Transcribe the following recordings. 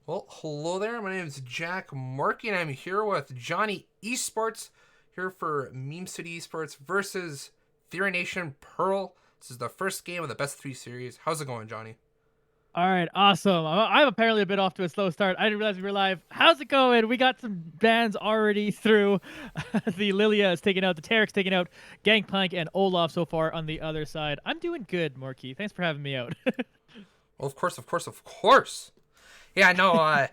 Well, hello there. My name is Jack Markey, and I'm here with Johnny Esports, here for Meme City Esports versus Theory Nation Pearl. This is the first game of the best three series. How's it going, Johnny? All right, awesome. I'm apparently a bit off to a slow start. I didn't realize we were live. How's it going? We got some bands already through. The Lilia is taking out, the Tarek's taking out, Gangplank and Olaf so far on the other side. I'm doing good, Morky. Thanks for having me out. Well, of course. Yeah, no,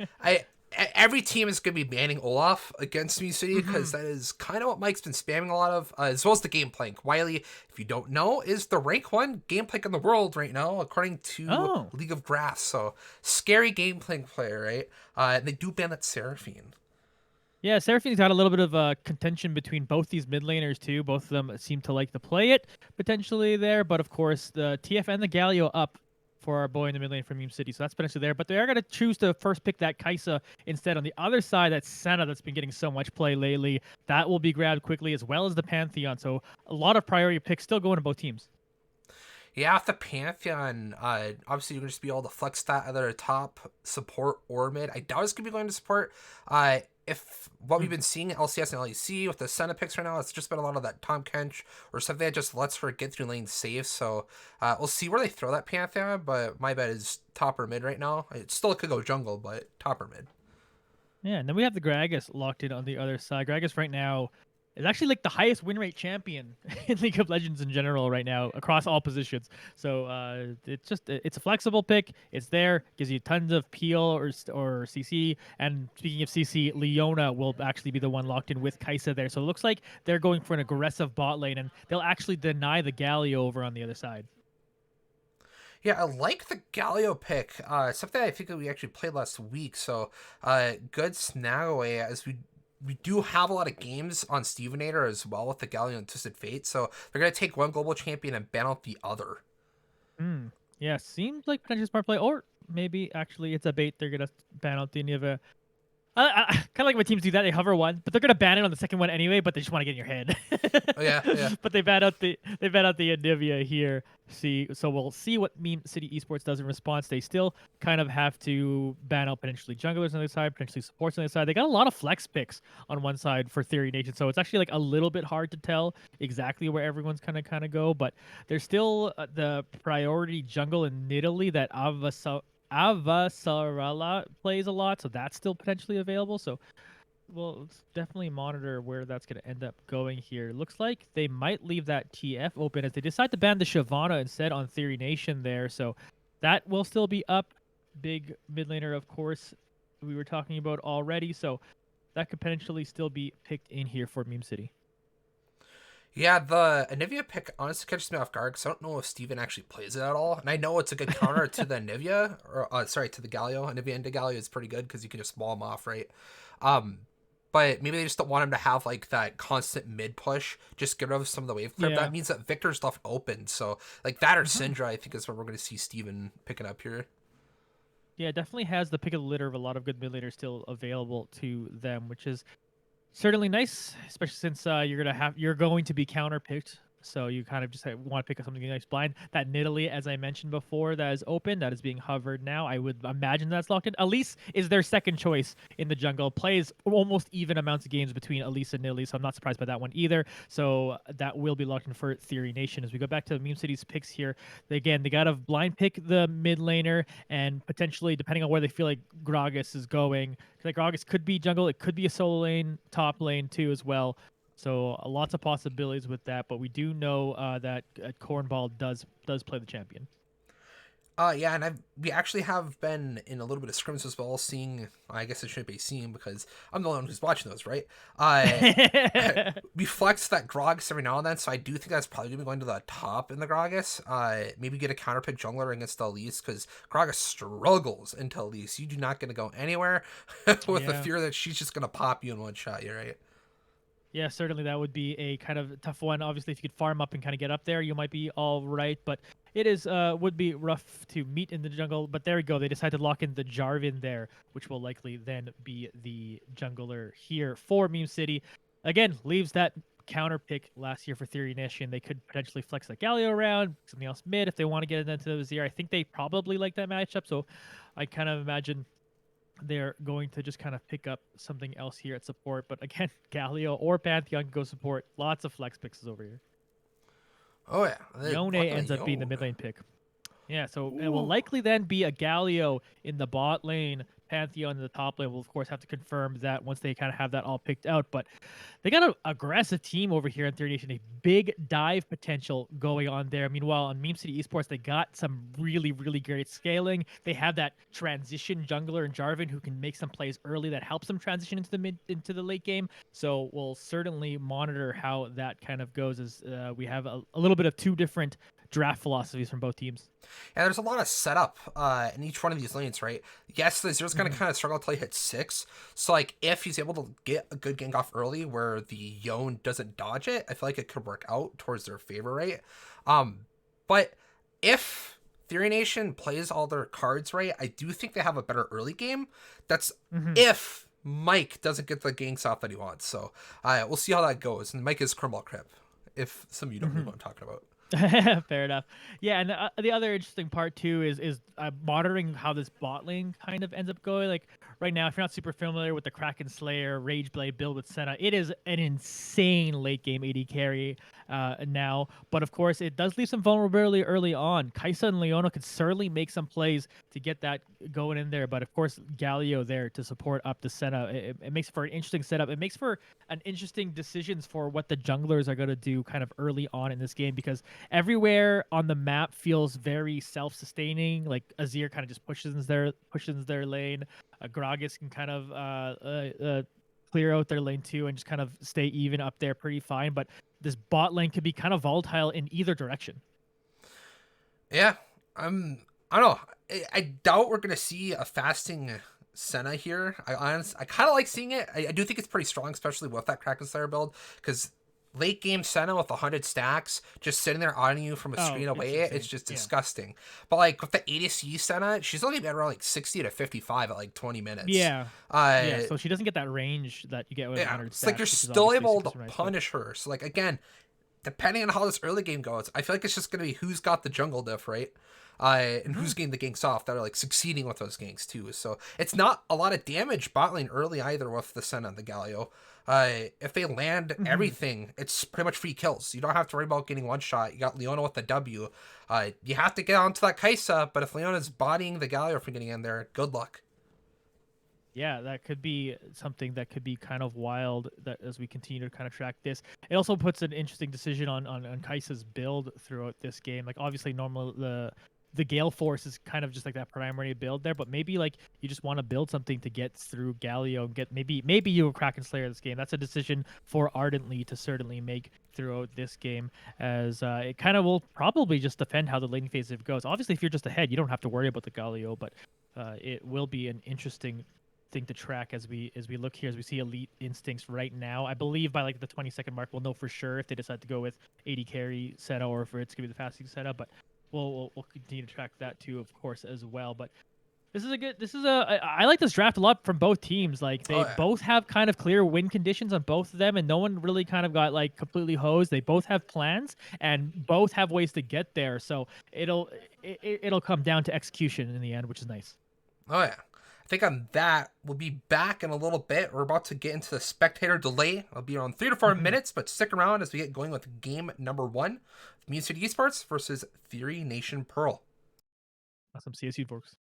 every team is going to be banning Olaf against Mu City because Hmm. that is kind of what Mike's been spamming a lot of, as well as the game plank. Wiley, if you don't know, is the rank one game plank in the world right now, according to Oh, League of Grass. So, scary game plank player, right? They do ban that Seraphine. yeah, Seraphine's got a little bit of contention between both these mid laners too. Both of them seem to like to play it potentially there, but of course the TF and the Galio up for our boy in the mid lane from Meme City, so that's potentially there. But they are going to choose to first pick that Kaisa instead. On the other side, that Senna that's been getting so much play lately, that will be grabbed quickly as well as the Pantheon. So a lot of priority picks still going to both teams. Yeah, with the Pantheon, obviously you're going to just be able to flex that either top support or mid. I doubt it's going to be going to support. If what we've Hmm. been seeing at LCS and LEC with the Senna picks right now, it's just been a lot of that Tom Kench or something that just lets her get through lane safe. So we'll see where they throw that Pantheon, but my bet is top or mid right now. It still could go jungle, but top or mid. Yeah, and then we have the Gragas locked in on the other side. Gragas right now is actually like the highest win rate champion in League of Legends in general right now across all positions. So it's a flexible pick. It's there, gives you tons of peel or CC. And speaking of CC, Leona will actually be the one locked in with Kaisa there. So it looks like they're going for an aggressive bot lane, and they'll actually deny the Galio over on the other side. Yeah, I like the Galio pick. Something I think that we actually played last week. So, good snag away as we do have a lot of games on Stevenator as well with the Galio and Twisted Fate. So they're gonna take one global champion and ban out the other. Hmm. Yeah, seems like potentially smart play, or maybe actually it's a bait. They're gonna ban out the Neva. I kind of like when teams do that. They hover one, but they're gonna ban it on the second one anyway. But they just want to get in your head. Oh yeah, yeah. But they ban out the Anivia here. See, so we'll see what Meme City Esports does in response. They still kind of have to ban out potentially junglers on the other side, potentially supports on the other side. They got a lot of flex picks on one side for Theory Nation, so it's actually like a little bit hard to tell exactly where everyone's kind of go. But there's still the priority jungle in Italy that Avasarala plays a lot, so that's still potentially available. So let's definitely monitor where that's going to end up going here. Looks like they might leave that TF open as they decide to ban the Shyvana instead on Theory Nation there. So that will still be up. Big mid laner, of course, we were talking about already. So that could potentially still be picked in here for Meme City. Yeah, the Anivia pick honestly catches me off guard because I don't know if Steven actually plays it at all. And I know it's a good counter to the Anivia, or sorry, to the Galio. Anivia into Galio is pretty good because you can just wall him off, right? Um, but maybe they just don't want him to have like that constant mid push. Just get rid of some of the wave clip. That Yeah. means that Victor's left open. So like that or Mhm. Syndra, I think is what we're going to see Steven picking up here. Yeah, definitely has the pick of the litter of a lot of good mid laners still available to them, which is certainly nice, especially since you're going to be counter picked. So you kind of just want to pick up something nice blind. That Nidalee, as I mentioned before, that is open, that is being hovered now. I would imagine that's locked in. Elise is their second choice in the jungle. Plays almost even amounts of games between Elise and Nidalee, so I'm not surprised by that one either. So that will be locked in for Theory Nation. As we go back to Meme City's picks here, again, they got to blind pick the mid laner and potentially, depending on where they feel like Gragas is going, like August could be jungle, it could be a solo lane, top lane too as well. So lots of possibilities with that, but we do know that Cornball does play the champion. Yeah, and we actually have been in a little bit of scrims as well, seeing. I guess it shouldn't be seen because I'm the one who's watching those, right? We flex that Gragas every now and then, so I do think that's probably gonna be going to the top in the Gragas. Maybe get a counterpick jungler against the Elise because Gragas struggles into Elise. You do not gonna go anywhere with the Yeah. fear that she's just gonna pop you in one shot. You right? Yeah, certainly that would be a kind of tough one. Obviously, if you could farm up and kind of get up there, you might be all right. But it is would be rough to meet in the jungle. But there we go. They decide to lock in the Jarvan there, which will likely then be the jungler here for Meme City. Again, leaves that counter pick last year for Theory Nation. They could potentially flex that Galio around, something else mid if they want to get into the Vizier. I think they probably like that matchup. So I kind of imagine they're going to just kind of pick up something else here at support. But again, Galio or Pantheon can go support. Lots of flex picks over here. Oh yeah, Yone looking at ends up being the Yone. mid lane pick. Yeah, so it will Ooh. likely then be a Galio in the bot lane, Pantheon in the top lane. We'll of course have to confirm that once they kind of have that all picked out. But they got an aggressive team over here in Third Nation, a big dive potential going on there. Meanwhile, on Meme City Esports, they got some really, really great scaling. They have that transition jungler in Jarvan who can make some plays early that helps them transition into the late game. So we'll certainly monitor how that kind of goes as we have a little bit of two different draft philosophies from both teams. Yeah, there's a lot of setup in each one of these lanes, right? Yes, the Zero's going to kind of struggle until he hits 6. So, like, if he's able to get a good gank off early where the Yone doesn't dodge it, I feel like it could work out towards their favor, right? But if Theory Nation plays all their cards right, I do think they have a better early game. That's if Mike doesn't get the ganks off that he wants. So, we'll see how that goes. And Mike is Crumble Crip, if some of you don't know what I'm talking about. Fair enough. Yeah, and the other interesting part too is monitoring how this bot lane kind of ends up going. Like right now, if you're not super familiar with the Kraken Slayer Rageblade build with Senna, it is an insane late game AD carry now. But of course, it does leave some vulnerability early on. Kai'Sa and Leona could certainly make some plays to get that going in there. But of course, Galio there to support up the Senna. It makes for an interesting setup. It makes for an interesting decisions for what the junglers are going to do kind of early on in this game, because everywhere on the map feels very self-sustaining. Like Azir kind of just pushes their lane. Gragas can kind of clear out their lane too and just kind of stay even up there pretty fine. But this bot lane could be kind of volatile in either direction. Yeah, I don't know. I doubt we're gonna see a fasting Senna here. I kind of like seeing it. I do think it's pretty strong, especially with that Kraken Slayer build, because late game Senna with 100 stacks just sitting there on you from a screen away, it's just disgusting. But like with the ADC Senna, she's only been around like 60 to 55 at like 20 minutes. Yeah, so she doesn't get that range that you get with 100 it's stacks, like you're still able to punish her. So like again, depending on how this early game goes, I feel like it's just gonna be who's got the jungle diff, right? And who's getting the ganks off that are like succeeding with those ganks too. So it's not a lot of damage bot lane early either with the Senna and the Galio. If they land everything, it's pretty much free kills. You don't have to worry about getting one shot. You got Leona with the W. You have to get onto that Kai'Sa, but if Leona's bodying the Galio from getting in there, good luck. Yeah, that could be something that could be kind of wild that as we continue to kind of track this. It also puts an interesting decision on Kai'Sa's build throughout this game. Like obviously normal the Gale Force is kind of just like that primary build there, but maybe like you just want to build something to get through Galio and get maybe you a Kraken Slayer this game. That's a decision for Ardently to certainly make throughout this game, as it kind of will probably just depend how the laning phase goes. Obviously, if you're just ahead, you don't have to worry about the Galio, but it will be an interesting thing to track as we look here, as we see Elite Instincts right now. I believe by like the 20-second mark, we'll know for sure if they decide to go with AD carry setup or if it's gonna be the fasting setup, but we'll continue to track that too, of course, as well. But I like this draft a lot from both teams. Like they both have kind of clear win conditions on both of them, and no one really kind of got like completely hosed. They both have plans and both have ways to get there. So it'll come down to execution in the end, which is nice. Oh yeah. I think on that, we'll be back in a little bit. We're about to get into the spectator delay. It'll be around 3 to 4 minutes, but stick around as we get going with game number 1. Meme City Esports versus Theory Nation Pearl. Awesome. See you soon, folks.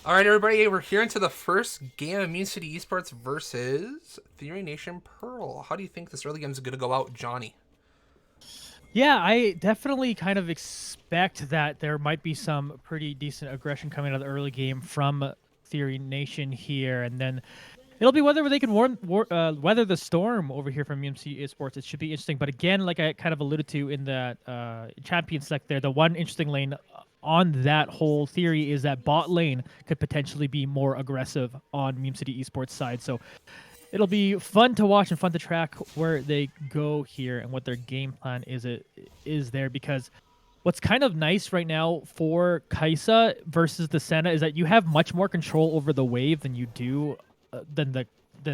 All right, everybody, we're here into the first game of Immune City Esports versus Theory Nation Pearl. How do you think this early game is going to go out, Johnny? Yeah, I definitely kind of expect that there might be some pretty decent aggression coming out of the early game from Theory Nation here, and then it'll be whether they can weather the storm over here from UMC Esports. It should be interesting. But again, like I kind of alluded to in that champion select there, the one interesting lane on that whole theory is that bot lane could potentially be more aggressive on Meme City Esports side. So it'll be fun to watch and fun to track where they go here and what their game plan is there, because what's kind of nice right now for Kaisa versus the Senna is that you have much more control over the wave than you do than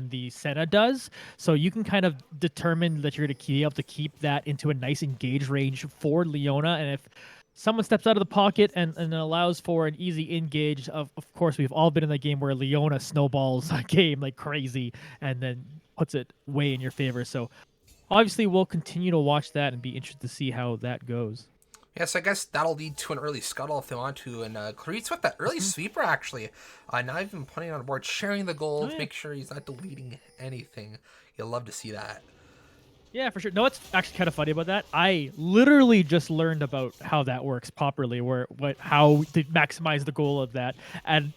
the Senna does. So you can kind of determine that you're going to be able to keep that into a nice engage range for Leona. And if someone steps out of the pocket and allows for an easy engage, of course, we've all been in that game where Leona snowballs a game like crazy and then puts it way in your favor. So obviously we'll continue to watch that and be interested to see how that goes. Yeah, so I guess that'll lead to an early scuttle if they want to. And Clarice with that early sweeper, actually. Now I've been putting on board, sharing the gold, make sure he's not deleting anything. You'll love to see that. Yeah, for sure. No, it's actually kind of funny about that. I literally just learned about how that works properly, how to maximize the goal of that. And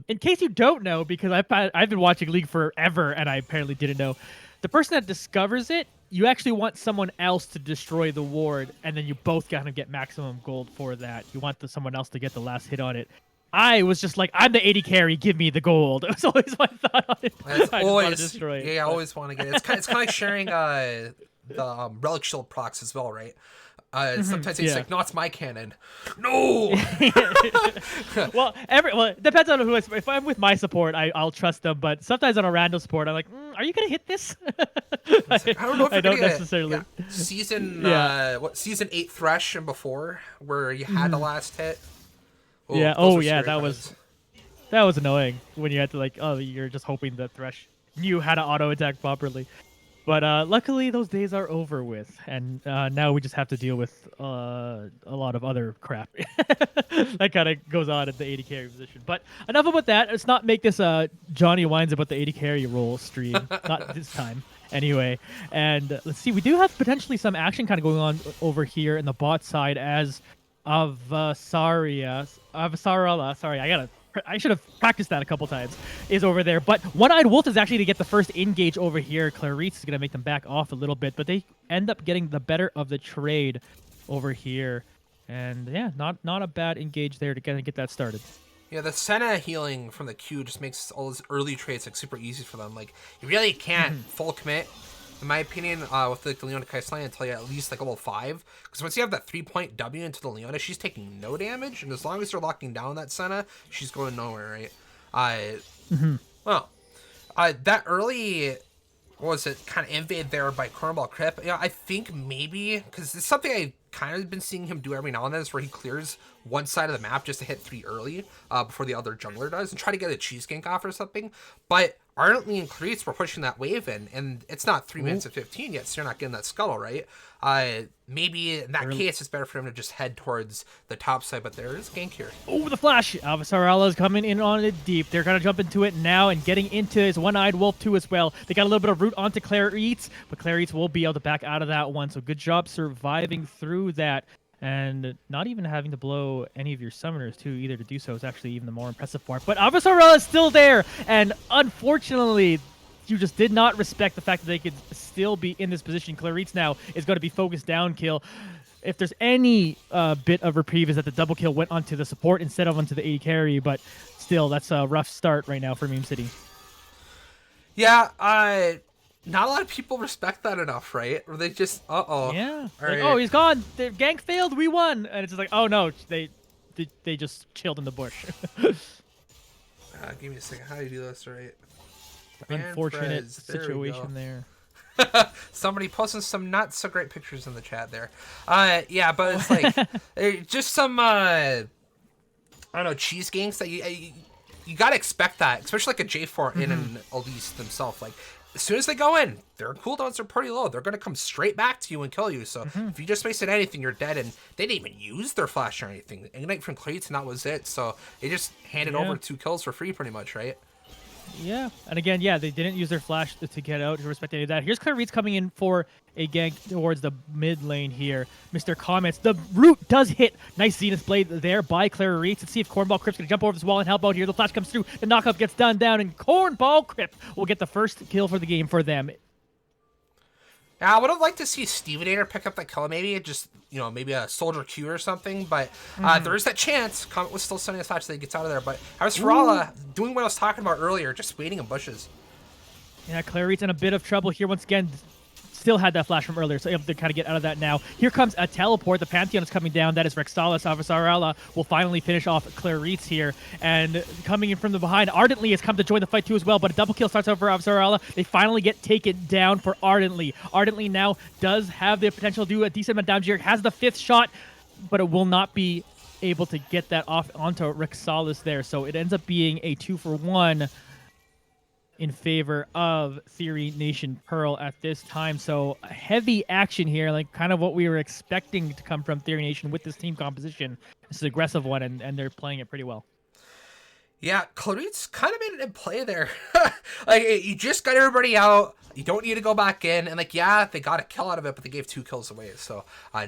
in case you don't know, because I've been watching League forever and I apparently didn't know, the person that discovers it, you actually want someone else to destroy the ward, and then you both kind of get maximum gold for that. You want someone else to get the last hit on it. I was just like, I'm the AD carry, give me the gold. It was always my thought on it. I always, want to destroy it. Yeah, I always want to get it. It's kind of like sharing the Relic Shield procs as well, right? Sometimes it's like, no, it's my cannon. No! well, it depends on who. If I'm with my support, I'll trust them. But sometimes on a random support, I'm like, are you going to hit this? I don't know if I don't necessarily. Yeah. Season, season 8 Thresh and before, where you had the last hit. Oh, yeah. Oh, yeah. That was annoying when you had to you're just hoping that Thresh knew how to auto attack properly. But luckily, those days are over with, and now we just have to deal with a lot of other crap that kind of goes on at the AD carry position. But enough about that. Let's not make this Johnny Whines about the AD carry role stream. Not this time, anyway. And let's see. We do have potentially some action kind of going on over here in the bot side as Avasarala. Sorry, I should have practiced that a couple times, is over there. But One-Eyed Wolf is actually to get the first engage over here. Clarice is going to make them back off a little bit, but they end up getting the better of the trade over here. And yeah, not a bad engage there to get that started. Yeah, the Senna healing from the Q just makes all those early trades like super easy for them. Like, you really can't full commit, in my opinion, with the Leona Kaisa until you're at least like level 5. Because once you have that 3-point W into the Leona, she's taking no damage, and as long as they're locking down that Senna, she's going nowhere, right? Well, that early, what was it, kind of invade there by Cornball Crip, I think maybe, because it's something I kind of been seeing him do every now and then, is where he clears one side of the map just to hit 3 early before the other jungler does, and try to get a cheese gank off or something. But Ardently and Clarice were pushing that wave in, and it's not 3 minutes and 15 yet, so you're not getting that scuttle, right? Maybe in that case, it's better for him to just head towards the top side, but there is gank here. Oh, the flash! Avasarala is coming in on it deep. They're going to jump into it now and getting into his One-Eyed Wolf too as well. They got a little bit of root onto Clarice, but Clarice will be able to back out of that one, so good job surviving through that. And not even having to blow any of your summoners, too, either to do so is actually even the more impressive part. But Avasarala is still there, and unfortunately, you just did not respect the fact that they could still be in this position. Clarice now is going to be focused down kill. If there's any bit of reprieve is that the double kill went onto the support instead of onto the AD carry, but still, that's a rough start right now for Meme City. Yeah, not a lot of people respect that enough, right? Or they just, Yeah. Right. Oh, he's gone. The gank failed. We won. And it's just like, oh no, they just chilled in the bush. Give me a second. How do you do this, right? Unfortunate situation there. Somebody posting some not so great pictures in the chat there. Yeah, but it's like just some I don't know, cheese ganks that you gotta expect that, especially like a J4 in an Elise themselves. Like, as soon as they go in, their cooldowns are pretty low. They're going to come straight back to you and kill you. So if you just wasted anything, you're dead. And they didn't even use their flash or anything. Ignite from Cleats, and that was it. So they just handed over 2 kills for free pretty much, right? Yeah, and again, yeah, they didn't use their flash to get out to respect any of that. Here's Clarice coming in for a gank towards the mid lane here. Mr. Comments, the root does hit. Nice Zenith Blade there by Clarice. Let's see if Cornball Crypt's going to jump over this wall and help out here. The flash comes through, the knockup gets done down, and Cornball Crypt will get the first kill for the game for them. Yeah, I would have liked to see Stevenator pick up that kill, maybe just, maybe a Soldier Q or something, but there is that chance. Comet was still sending us flash that he gets out of there, but Avasarala doing what I was talking about earlier, just waiting in bushes. Yeah, Clarice in a bit of trouble here once again. Still had that flash from earlier, so able to kind of get out of that now. Here comes a teleport. The Pantheon is coming down. That is Rexalis. Avasarala will finally finish off Clarice here. And coming in from the behind, Ardently has come to join the fight too as well, but a double kill starts over Avasarala. They finally get taken down for Ardently. Ardently now does have the potential to do a decent amount of damage here. Has the 5th shot, but it will not be able to get that off onto Rexalis there. So it ends up being a 2-for-1 in favor of Theory Nation Pearl at this time. So heavy action here, like kind of what we were expecting to come from Theory Nation with this team composition. It's an aggressive one, and they're playing it pretty well. Yeah, Clarice kind of made it in play there. Like, you just got everybody out. You don't need to go back in. And, yeah, they got a kill out of it, but they gave 2 kills away. So,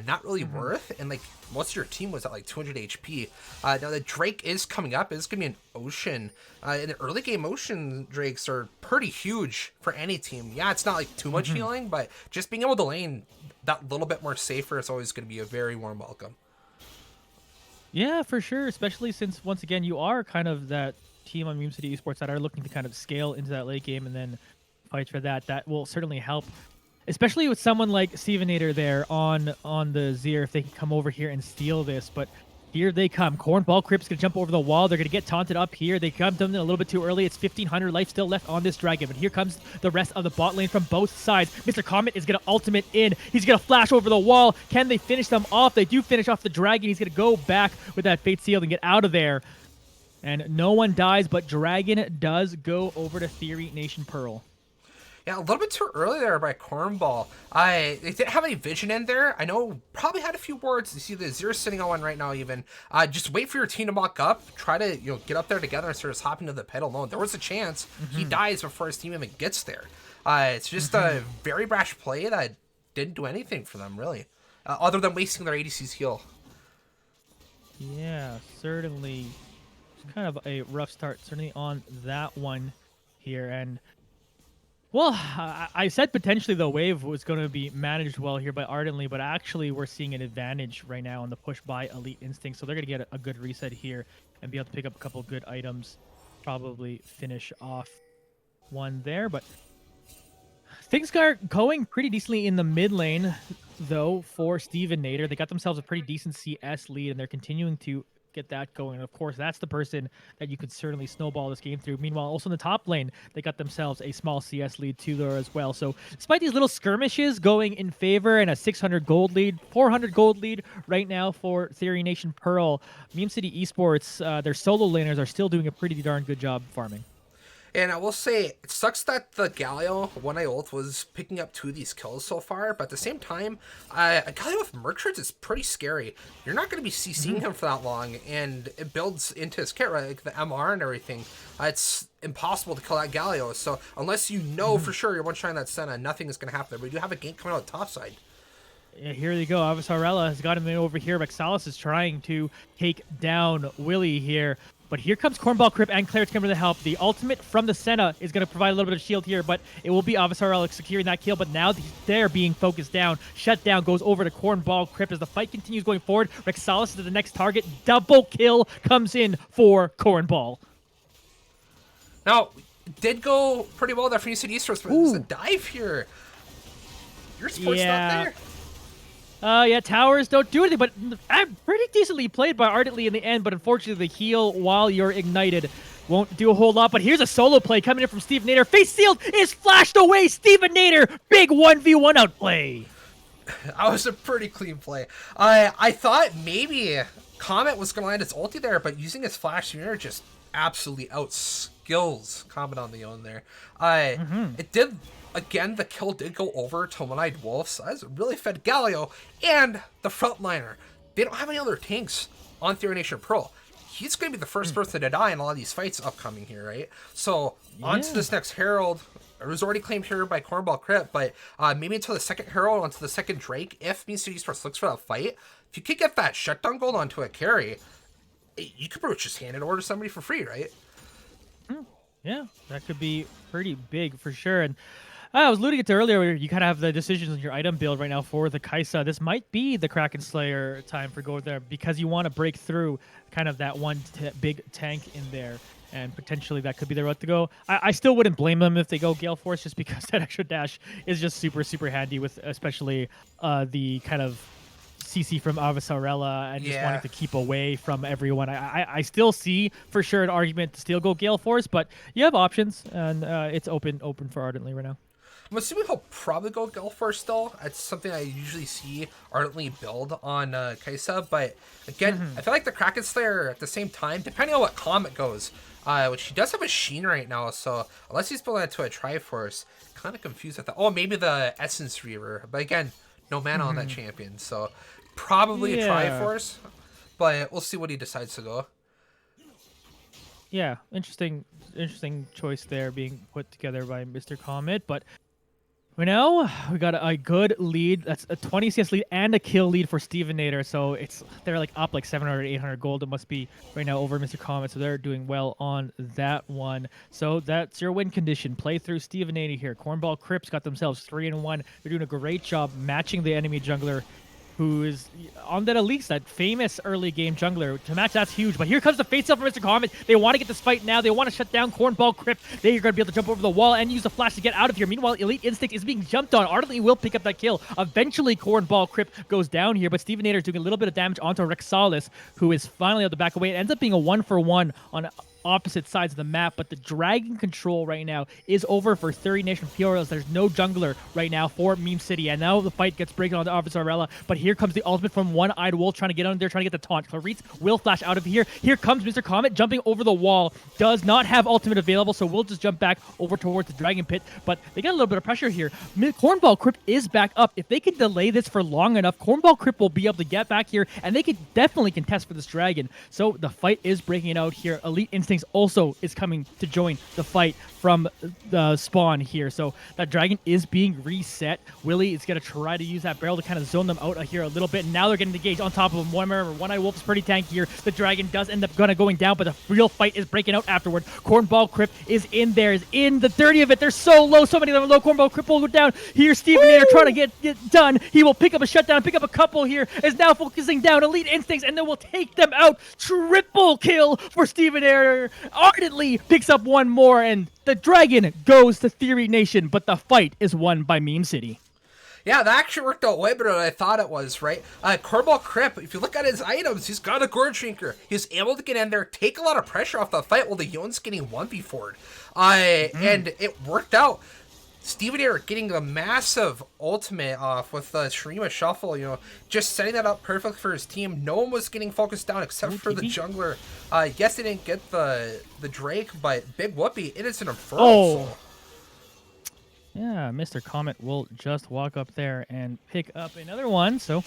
not really worth. And, most of your team was at, 200 HP. Now, the Drake is coming up. It's going to be an Ocean. In the early game, Ocean Drakes are pretty huge for any team. Yeah, it's not, too much healing, but just being able to lane that little bit more safer is always going to be a very warm welcome. Yeah, for sure, especially since, once again, you are kind of that team on Meme City Esports that are looking to kind of scale into that late game and then fight for that. That will certainly help, especially with someone like Stevenator there on the Zir, if they can come over here and steal this. But here they come. Cornball Crypt's going to jump over the wall. They're going to get taunted up here. They come to them a little bit too early. It's 1,500 life still left on this dragon. But here comes the rest of the bot lane from both sides. Mr. Comet is going to ultimate in. He's going to flash over the wall. Can they finish them off? They do finish off the dragon. He's going to go back with that Fate Seal and get out of there. And no one dies, but Dragon does go over to Theory Nation Pearl. Yeah, a little bit too early there by Cornball. They didn't have any vision in there. I know probably had a few wards. You see the Zero sitting on one right now even. Just wait for your team to mock up. Try to get up there together and sort of hop into the pit alone. There was a chance he dies before his team even gets there. It's just a very brash play that didn't do anything for them, really. Other than wasting their ADC's heal. Yeah, certainly. It's kind of a rough start, certainly on that one here. And well, I said potentially the wave was going to be managed well here by Ardently, but actually we're seeing an advantage right now on the push by Elite Instinct. So they're going to get a good reset here and be able to pick up a couple good items, probably finish off one there. But things are going pretty decently in the mid lane, though, for Stevenator. They got themselves a pretty decent CS lead, and they're continuing to get that going. And of course, that's the person that you could certainly snowball this game through. Meanwhile, also in the top lane, they got themselves a small CS lead too there as well. So despite these little skirmishes going in favor and a 600 gold lead, 400 gold lead right now for Theory Nation Pearl, Meme City Esports, their solo laners are still doing a pretty darn good job farming. And I will say, it sucks that the Galio, one eye ult, was picking up 2 of these kills so far, but at the same time, a Galio with Merchants is pretty scary. You're not going to be CCing him for that long, and it builds into his kit, right? Like the MR and everything. It's impossible to kill that Galio, so unless you know for sure you're one-shotting that Senna, nothing is going to happen there. But you do have a gank coming out the top side. Yeah, here they go. Avasarala has got him over here. Rexalis is trying to take down Willie here. But here comes Cornball Crypt and Claire's coming to help. The ultimate from the Senna is going to provide a little bit of shield here, but it will be Avasarala securing that kill. But now they're being focused down. Shutdown goes over to Cornball Crypt as the fight continues going forward. Rexalis is the next target. Double kill comes in for Cornball. Now, it did go pretty well there for UCL Esports, but there's a dive here. Your sport's not there. Yeah, towers don't do anything, but pretty decently played by Ardently in the end, but unfortunately the heal while you're ignited won't do a whole lot. But here's a solo play coming in from Stevenator. Face sealed is flashed away. Stevenator, big 1v1 outplay. That was a pretty clean play. I thought maybe Comet was going to land his ulti there, but using his flash Stevenator just absolutely outskills Comet on the own there. Mm-hmm. It did, again, the kill did go over to One-Eyed Wolf, so that's really fed Galio and the frontliner. They don't have any other tanks on Theory Nation Pro. He's going to be the first person to die in a lot of these fights upcoming here, right? So, on to this next Herald. It was already claimed here by Cornball Crypt, but maybe until the second Herald, onto the second Drake, if Mean City Esports looks for that fight, if you could get that shutdown gold onto a carry, you could pretty much just hand it over to somebody for free, right? Yeah, that could be pretty big for sure. And I was alluding it to earlier, where you kind of have the decisions on your item build right now for the Kaisa. This might be the Kraken Slayer time for go there, because you want to break through kind of that one big tank in there. And potentially that could be the route to go. I still wouldn't blame them if they go Gale Force, just because that extra dash is just super, super handy with especially the kind of CC from Avasarella and just wanting to keep away from everyone. I still see for sure an argument to still go Gale Force, but you have options, and it's open for Ardently right now. I'm assuming he'll probably go Gale Force still. It's something I usually see Ardently build on Kaisa, but again, I feel like the Kraken Slayer at the same time, depending on what Comet goes, which he does have a Sheen right now, so unless he's building it to a Triforce, kind of confused with that. Oh, maybe the Essence Reaver, but again, no mana on that champion, so probably a Triforce, but we'll see what he decides to go. Yeah, interesting choice there being put together by Mr. Comet, but right now we got a good lead. That's a 20 CS lead and a kill lead for Stevenator, so they're like up like 700, 800 gold. It must be right now over Mr. Comet, so they're doing well on that one. So that's your win condition. Play through Stevenator here. Cornball Crypts got themselves 3-1. They're doing a great job matching the enemy jungler, who is on that Elise, that famous early game jungler. To match, that's huge. But here comes the face-up from Mr. Comet. They want to get this fight now. They want to shut down Cornball Crypt. They are going to be able to jump over the wall and use the flash to get out of here. Meanwhile, Elite Instinct is being jumped on. Ardently will pick up that kill. Eventually, Cornball Crypt goes down here, but Stevenator is doing a little bit of damage onto Rexalis, who is finally able to back away. It ends up being a 1-for-1 on opposite sides of the map, but the dragon control right now is over for 30 Nation Furios. There's no jungler right now for Meme City, and now the fight gets breaking on the Avasarella, but here comes the ultimate from One-Eyed Wolf trying to get on there, trying to get the taunt. Clarice will flash out of here. Here comes Mr. Comet jumping over the wall. Does not have ultimate available, so we'll just jump back over towards the dragon pit, but they get a little bit of pressure here. Cornball Crypt is back up. If they can delay this for long enough, Cornball Crypt will be able to get back here, and they could definitely contest for this dragon. So the fight is breaking out here. Elite Instincts also is coming to join the fight from the spawn here. So that dragon is being reset. Willie is going to try to use that barrel to kind of zone them out here a little bit. And now they're getting engaged on top of him. One-Eyed Wolf is pretty tanky here. The dragon does end up going down, but the real fight is breaking out afterward. Cornball Crypt is in there, is in the 30 of it. They're so low. So many of them are low. Cornball Crypt will go down. Here, Stevenator trying to get done. He will pick up a shutdown, pick up a couple here. Is now focusing down Elite Instincts, and then will take them out. Triple kill for Stevenator. Ardently picks up one more, and the dragon goes to Theory Nation, but the fight is won by Meme City. Yeah, that actually worked out way better than I thought it was, right? Cornball Crypt, if you look at his items, he's got a Gourd Shrinker. He's able to get in there, take a lot of pressure off the fight while the Yon's getting 1v4'd. And it worked out. Stevenator getting a massive ultimate off with the Shurima Shuffle, just setting that up perfect for his team. No one was getting focused down except for the jungler. Yes, they didn't get the Drake, but Big Whoopee, it is an Infernal Soul. Yeah, Mr. Comet will just walk up there and pick up another one, so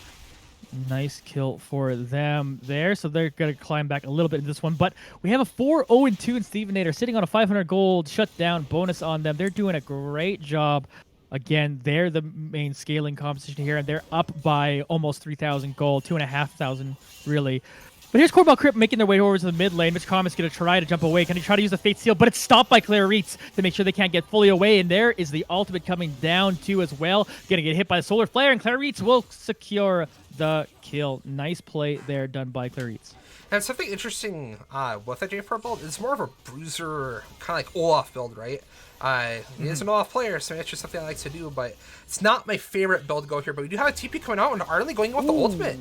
nice kill for them there. So they're going to climb back a little bit in this one. But we have a 4-0-2 in Stevenator sitting on a 500 gold shutdown bonus on them. They're doing a great job. Again, they're the main scaling competition here, and they're up by almost 3,000 gold, 2,500 really. But here's Cornball Crypt making their way over to the mid lane. Mr. Comet's going to try to jump away. Can he try to use the Fate Seal? But it's stopped by Clarice to make sure they can't get fully away. And there is the ultimate coming down too as well. Going to get hit by the Solar Flare, and Clarice will secure the kill. Nice play there done by Clarice. And something interesting with the J4 build, it's more of a bruiser, kind of like Olaf build, right? He is an Olaf player, so it's just something I like to do, but it's not my favorite build to go here. But we do have a TP coming out, and Ardently going in with the ultimate.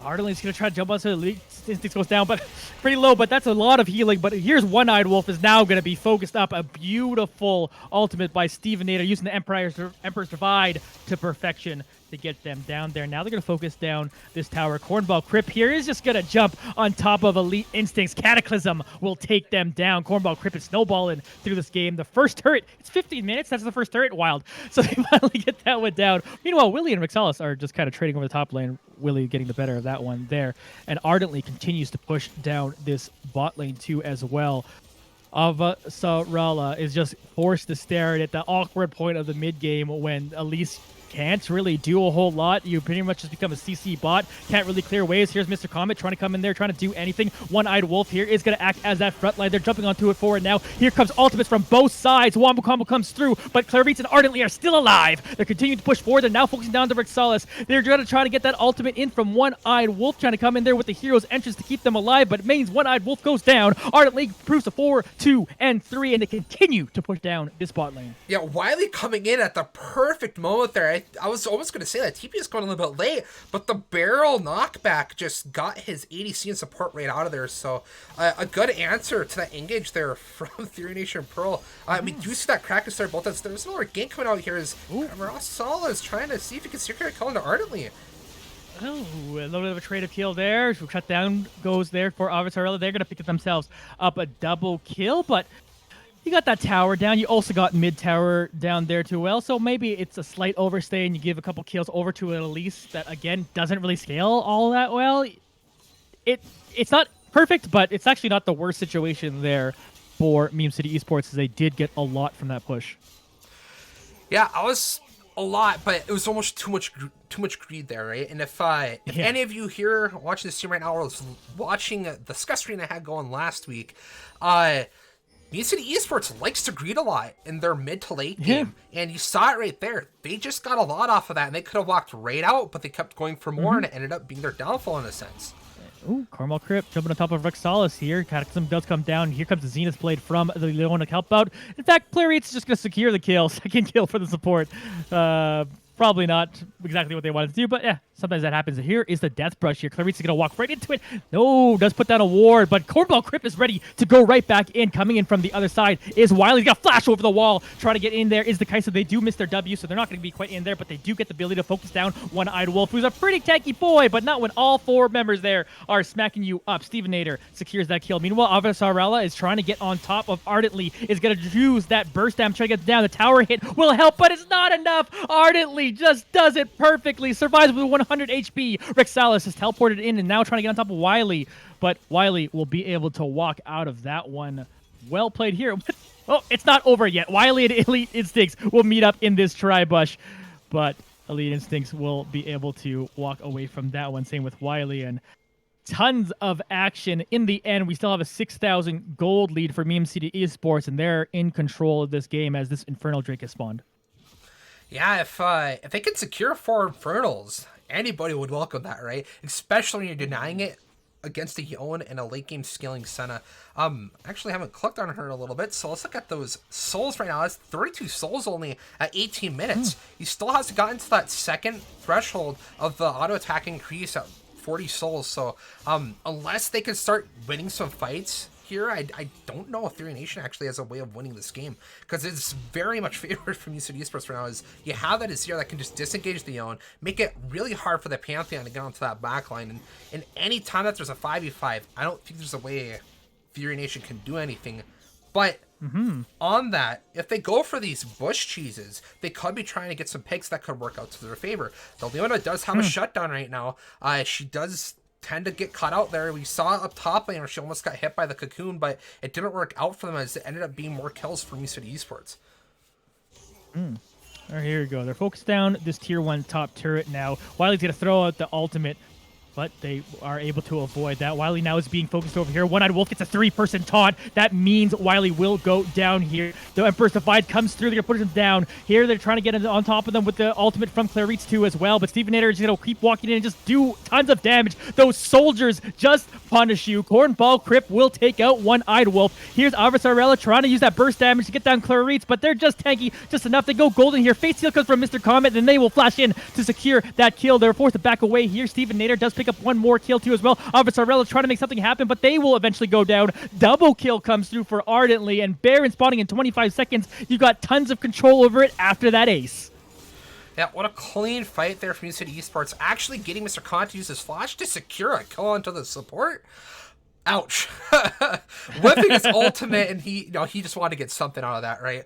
Ardently's going to try to jump onto the Elite Instincts, goes down, but pretty low, but that's a lot of healing. But here's One-Eyed Wolf is now going to be focused up. A beautiful ultimate by Stevenator using the Emperor's Divide to perfection. to get them down there. Now they're going to focus down this tower. Cornball Crip here is just going to jump on top of Elite Instincts. Cataclysm will take them down. Cornball Crip is snowballing through this game. The first turret, it's 15 minutes. That's the first turret. Wild. So they finally get that one down. Meanwhile, Willie and Rexalis are just kind of trading over the top lane. Willie getting the better of that one there. And Ardently continues to push down this bot lane too as well. Avasarala is just forced to stare at the awkward point of the mid game when Elise can't really do a whole lot. You pretty much just become a CC bot. Can't really clear waves. Here's Mr. Comet trying to come in there, trying to do anything. One-Eyed Wolf here is going to act as that front line. They're jumping onto it forward now. Here comes ultimates from both sides. Wombo Combo comes through, but Clarice and Ardently are still alive. They're continuing to push forward. They're now focusing down to Rexalis. They're going to try to get that ultimate in from One-Eyed Wolf, trying to come in there with the hero's entrance to keep them alive, but it means One-Eyed Wolf goes down. Ardently proves to 4, 2, and 3, and they continue to push down this bot lane. Yeah, Wiley coming in at the perfect moment there. I was almost going to say that TP is going a little bit late, but the barrel knockback just got his ADC and support right out of there. So a good answer to that engage there from Theory Nation Pearl. We do see that Kraken start both. There's another gank coming out here. Ross Sala is trying to see if he can secure a kill into Ardently. Oh, a little bit of a trade of kill there. Shutdown goes there for Avatarella. They're going to pick it themselves up a double kill, but you got that tower down. You also got mid tower down there too well. So maybe it's a slight overstay and you give a couple kills over to an Elise that, again, doesn't really scale all that well. It's not perfect, but it's actually not the worst situation there for Meme City Esports, as they did get a lot from that push. Yeah, I was a lot, but it was almost too much greed there, right? And if any of you here watching this stream right now was watching the Scus stream I had going last week, Meme City Esports likes to greed a lot in their mid to late game, and you saw it right there. They just got a lot off of that, and they could have walked right out, but they kept going for more, and it ended up being their downfall in a sense. Ooh, Carmel Crypt jumping on top of Rexalis here. Cataclysm does come down. Here comes the Zenith Blade from the Leona help out. In fact, Clarice is just going to secure the kill. Second kill for the support. Probably not exactly what they wanted to do, but yeah, sometimes that happens. Here is the Death Brush here. Clarice is going to walk right into it. No, does put down a ward, but Cornball Crypt is ready to go right back in. Coming in from the other side is Wiley. He's got flash over the wall. Trying to get in there is the Kaisa. They do miss their W, so they're not going to be quite in there, but they do get the ability to focus down One-Eyed Wolf, who's a pretty tanky boy, but not when all 4 members there are smacking you up. Steven Nader secures that kill. Meanwhile, Avasarella is trying to get on top of Ardently, is going to use that burst damage, trying to get down. The tower hit will help, but it's not enough. Ardently just does it perfectly. Survives with 100 HP. Rexalis is teleported in and now trying to get on top of Wiley, but Wiley will be able to walk out of that one. Well played here. Oh, it's not over yet. Wiley and Elite Instincts will meet up in this tri-bush, but Elite Instincts will be able to walk away from that one. Same with Wiley, and tons of action. In the end, we still have a 6,000 gold lead for Meme City Esports, and they're in control of this game as this Infernal Drake has spawned. Yeah, if they could secure 4 Infernals, anybody would welcome that, right? Especially when you're denying it against a Yoan and a late game scaling Senna. Actually haven't clicked on her in a little bit, so let's look at those souls right now. That's 32 souls only at 18 minutes. He still hasn't gotten to that second threshold of the auto attack increase at 40 souls. So unless they can start winning some fights here, I don't know if Theory Nation actually has a way of winning this game, because it's very much favored from UCL Esports right now. Is you have that Azir that can just disengage the Yoan, make it really hard for the Pantheon to get onto that backline, and any time that there's a 5v5, I don't think there's a way Theory Nation can do anything. But on that, if they go for these bush cheeses, they could be trying to get some picks that could work out to their favor. The Leona does have a shutdown right now. She does tend to get caught out there. We saw up top lane where she almost got hit by the cocoon, but it didn't work out for them, as it ended up being more kills for City Esports. All right, here we go. They're focused down this tier 1 top turret now. Wiley's going to throw out the ultimate, but they are able to avoid that. Wiley now is being focused over here. One-Eyed Wolf gets a 3-person taunt. That means Wiley will go down here. The Emperor's Divide comes through. They're going to put him down. Here they're trying to get on top of them with the ultimate from Clarice too as well. But Steven Nader is going to keep walking in and just do tons of damage. Those soldiers just punish you. Cornball Crypt will take out One-Eyed Wolf. Here's Avasarella trying to use that burst damage to get down Clarice, but they're just tanky, just enough. They go golden here. Face Seal comes from Mr. Comet, and they will flash in to secure that kill. They're forced to back away here. Steven Nader does pick up one more kill too as well. Avasarella trying to make something happen, but they will eventually go down. Double kill comes through for Ardently, and Baron spawning in 25 seconds. You got tons of control over it after that ace. Yeah, what a clean fight there from UCL Esports. Actually getting Mr. Khan to use his flash to secure a kill onto the support. Ouch. Whipping his ultimate, and he just wanted to get something out of that, right?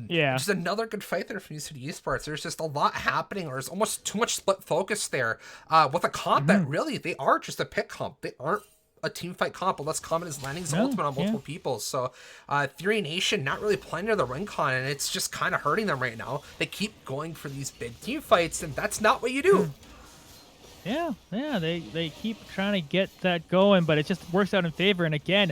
Yeah. Just another good fight there from UCL Esports. There's just a lot happening, or there's almost too much split focus there. With a comp that really, they are just a pick comp. They aren't a team fight comp unless Common is landing his ultimate on multiple people. So Theory Nation not really playing to the ring con, and it's just kind of hurting them right now. They keep going for these big team fights, and that's not what you do. Yeah, they keep trying to get that going, but it just works out in favor. And again,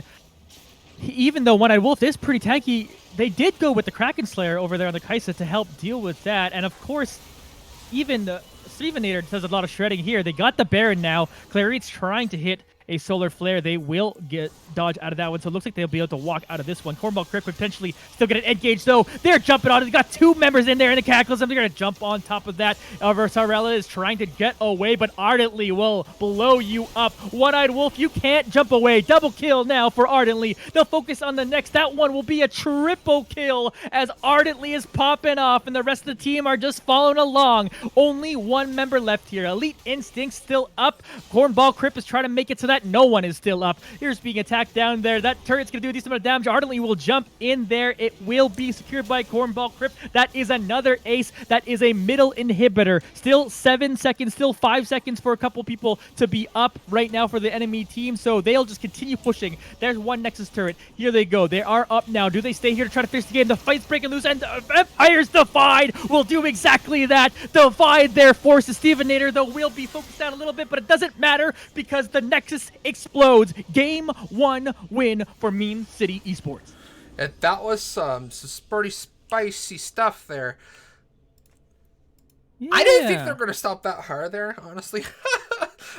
even though One-Eyed Wolf is pretty tanky, they did go with the Kraken Slayer over there on the Kaisa to help deal with that. And of course, even the Stevenator does a lot of shredding here. They got the Baron now. Clarit's trying to hit a Solar Flare. They will get dodge out of that one, so it looks like they'll be able to walk out of this one. Cornball Crypt potentially still get an engage, though. They're jumping on it. They got two members in there in the Cataclysm. They're going to jump on top of that. Versarella is trying to get away, but Ardently will blow you up. One-Eyed Wolf, you can't jump away. Double kill now for Ardently. They'll focus on the next. That one will be a triple kill as Ardently is popping off, and the rest of the team are just following along. Only one member left here. Elite Instinct still up. Cornball Crypt is trying to make it so that no one is still up. Here's being attacked down there. That turret's going to do a decent amount of damage. Ardently will jump in there. It will be secured by Cornball Crypt. That is another ace. That is a middle inhibitor. Still 7 seconds, still 5 seconds for a couple people to be up right now for the enemy team, so they'll just continue pushing. There's one Nexus turret. Here they go. They are up now. Do they stay here to try to finish the game? The fight's breaking loose, and Empire's Defied will do exactly that. Defied there forces Stevenator, though, will be focused down a little bit, but it doesn't matter because the Nexus explodes. Game 1 win for Meme City Esports. And that was some pretty spicy stuff there. Yeah. I didn't think they were going to stop that hard there, honestly.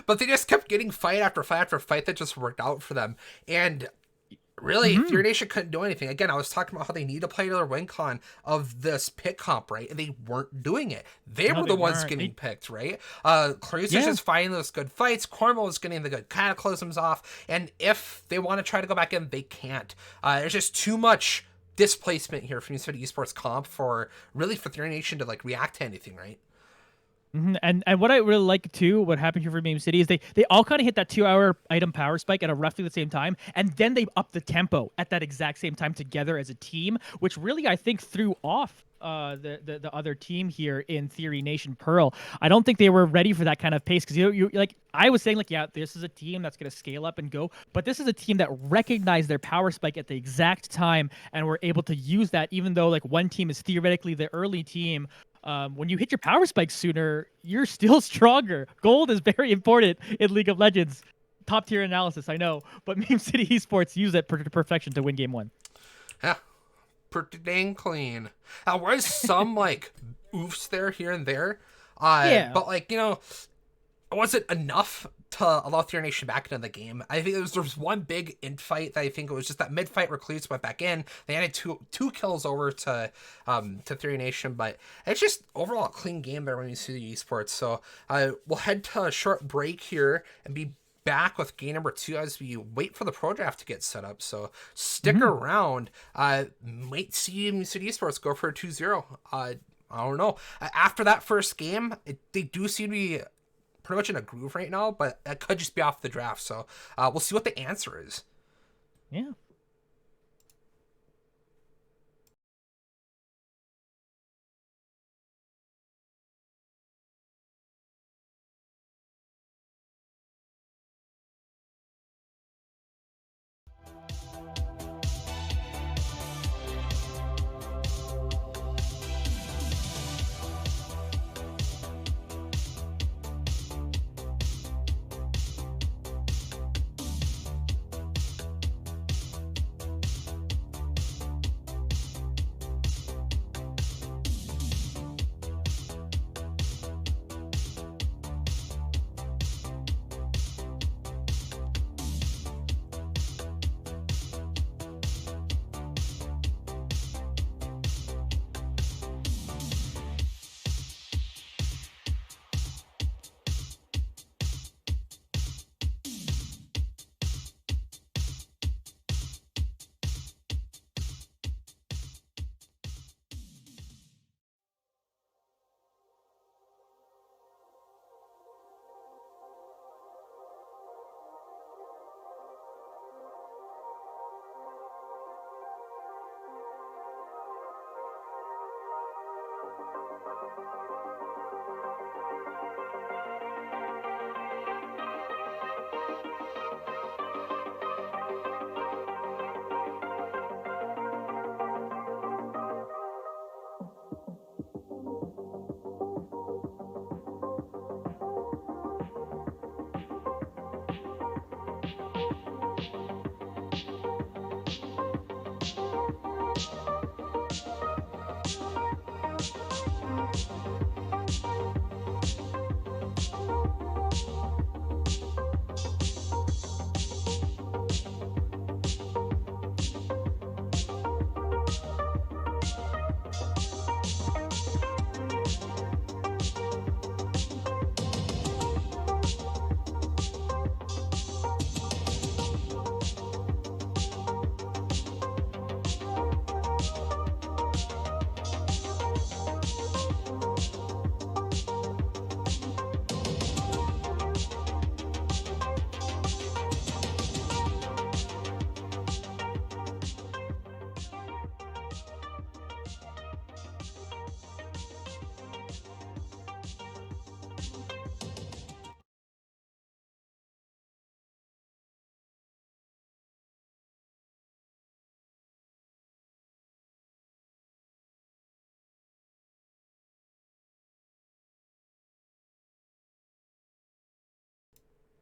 But they just kept getting fight after fight after fight that just worked out for them. And really, Theory Nation couldn't do anything. Again, I was talking about how they need to play to their win con of this pick comp, right? And they weren't doing it. They were the ones getting picked, right? Clarice is just fighting those good fights. Cornwall was getting the good cataclysms off. And if they want to try to go back in, they can't. There's just too much displacement here from UCL Esports comp for Theory Nation to like react to anything, right? And what I really like too, what happened here for Meme City is they all kind of hit that 2-hour item power spike at a roughly the same time, and then they upped the tempo at that exact same time together as a team, which really I think threw off the other team here in Theory Nation Pearl. I don't think they were ready for that kind of pace because you like I was saying like, yeah, this is a team that's going to scale up and go, but this is a team that recognized their power spike at the exact time and were able to use that, even though like one team is theoretically the early team. When you hit your power spike sooner, you're still stronger. Gold is very important in League of Legends. Top tier analysis, I know, but Meme City Esports use it to perfection to win game 1. Yeah, pretty dang clean. There was some like oofs there here and there, but like was it enough to allow Theory Nation back into the game? I think there was one big fight that I think it was just that mid fight Recluse went back in. They added two kills over to Theory Nation, but it's just overall a clean game there when you see the esports. So we'll head to a short break here and be back with game number 2 as we wait for the pro draft to get set up. So stick around. Might see City Esports go for a 2-0. I don't know. After that first game, they do seem to be pretty much in a groove right now, but it could just be off the draft. So we'll see what the answer is. Yeah.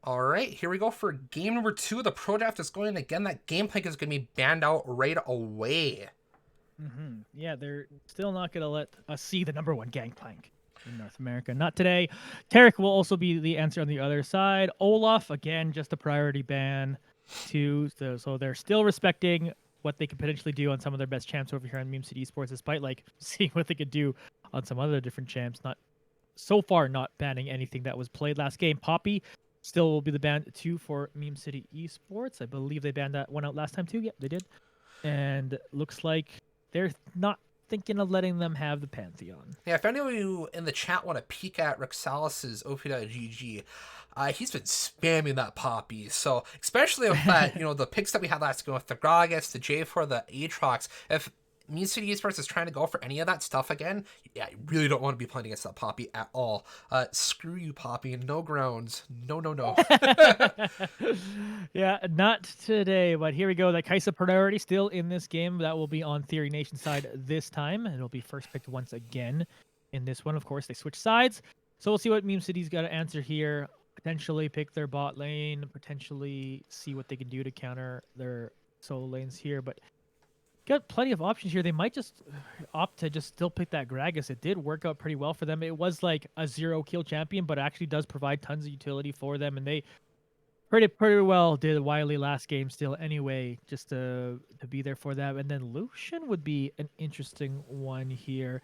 All right, here we go for game number 2. The pro draft is going again. That Gangplank is going to be banned out right away. Yeah, they're still not going to let us see the number one Gangplank in North America. Not today. Tarek will also be the answer on the other side. Olaf, again, just a priority ban too. So they're still respecting what they could potentially do on some of their best champs over here on Meme City Esports, despite like seeing what they could do on some other different champs. Not so far not banning anything that was played last game. Poppy still will be the ban too for Meme City Esports. I believe they banned that one out last time too. Yep, they did. And looks like they're not thinking of letting them have the Pantheon. Yeah, if any of you in the chat want to peek at Rexalis's OP.GG, he's been spamming that Poppy. So, especially with that, the picks that we had last game with the Gragas, the J4, the Aatrox, if Meme City Esports is trying to go for any of that stuff again, yeah, you really don't want to be playing against that Poppy at all. Screw you, Poppy. No grounds. No, no, no. Yeah, not today, but here we go. That Kaisa priority still in this game. That will be on Theory Nation side this time. It'll be first picked once again in this one. Of course, they switch sides. So we'll see what Meme City's got to answer here. Potentially pick their bot lane, potentially see what they can do to counter their solo lanes here. But got plenty of options here. They might just opt to just still pick that Gragas. It did work out pretty well for them. It was like a 0-kill champion, but actually does provide tons of utility for them. And they pretty well did Wily last game still anyway, just to be there for them. And then Lucian would be an interesting one here.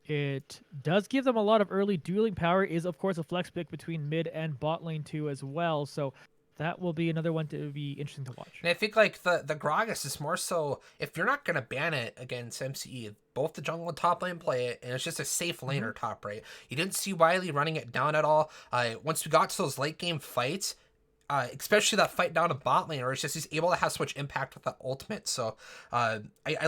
It does give them a lot of early dueling power, is of course a flex pick between mid and bot lane too as well. So that will be another one to be interesting to watch. And I think like the Gragas is more so if you're not gonna ban it against MCE, both the jungle and top lane play it, and it's just a safe laner top right. You didn't see Wily running it down at all. Once we got to those late game fights, especially that fight down to bot lane, where it's just he's able to have so much impact with the ultimate. So I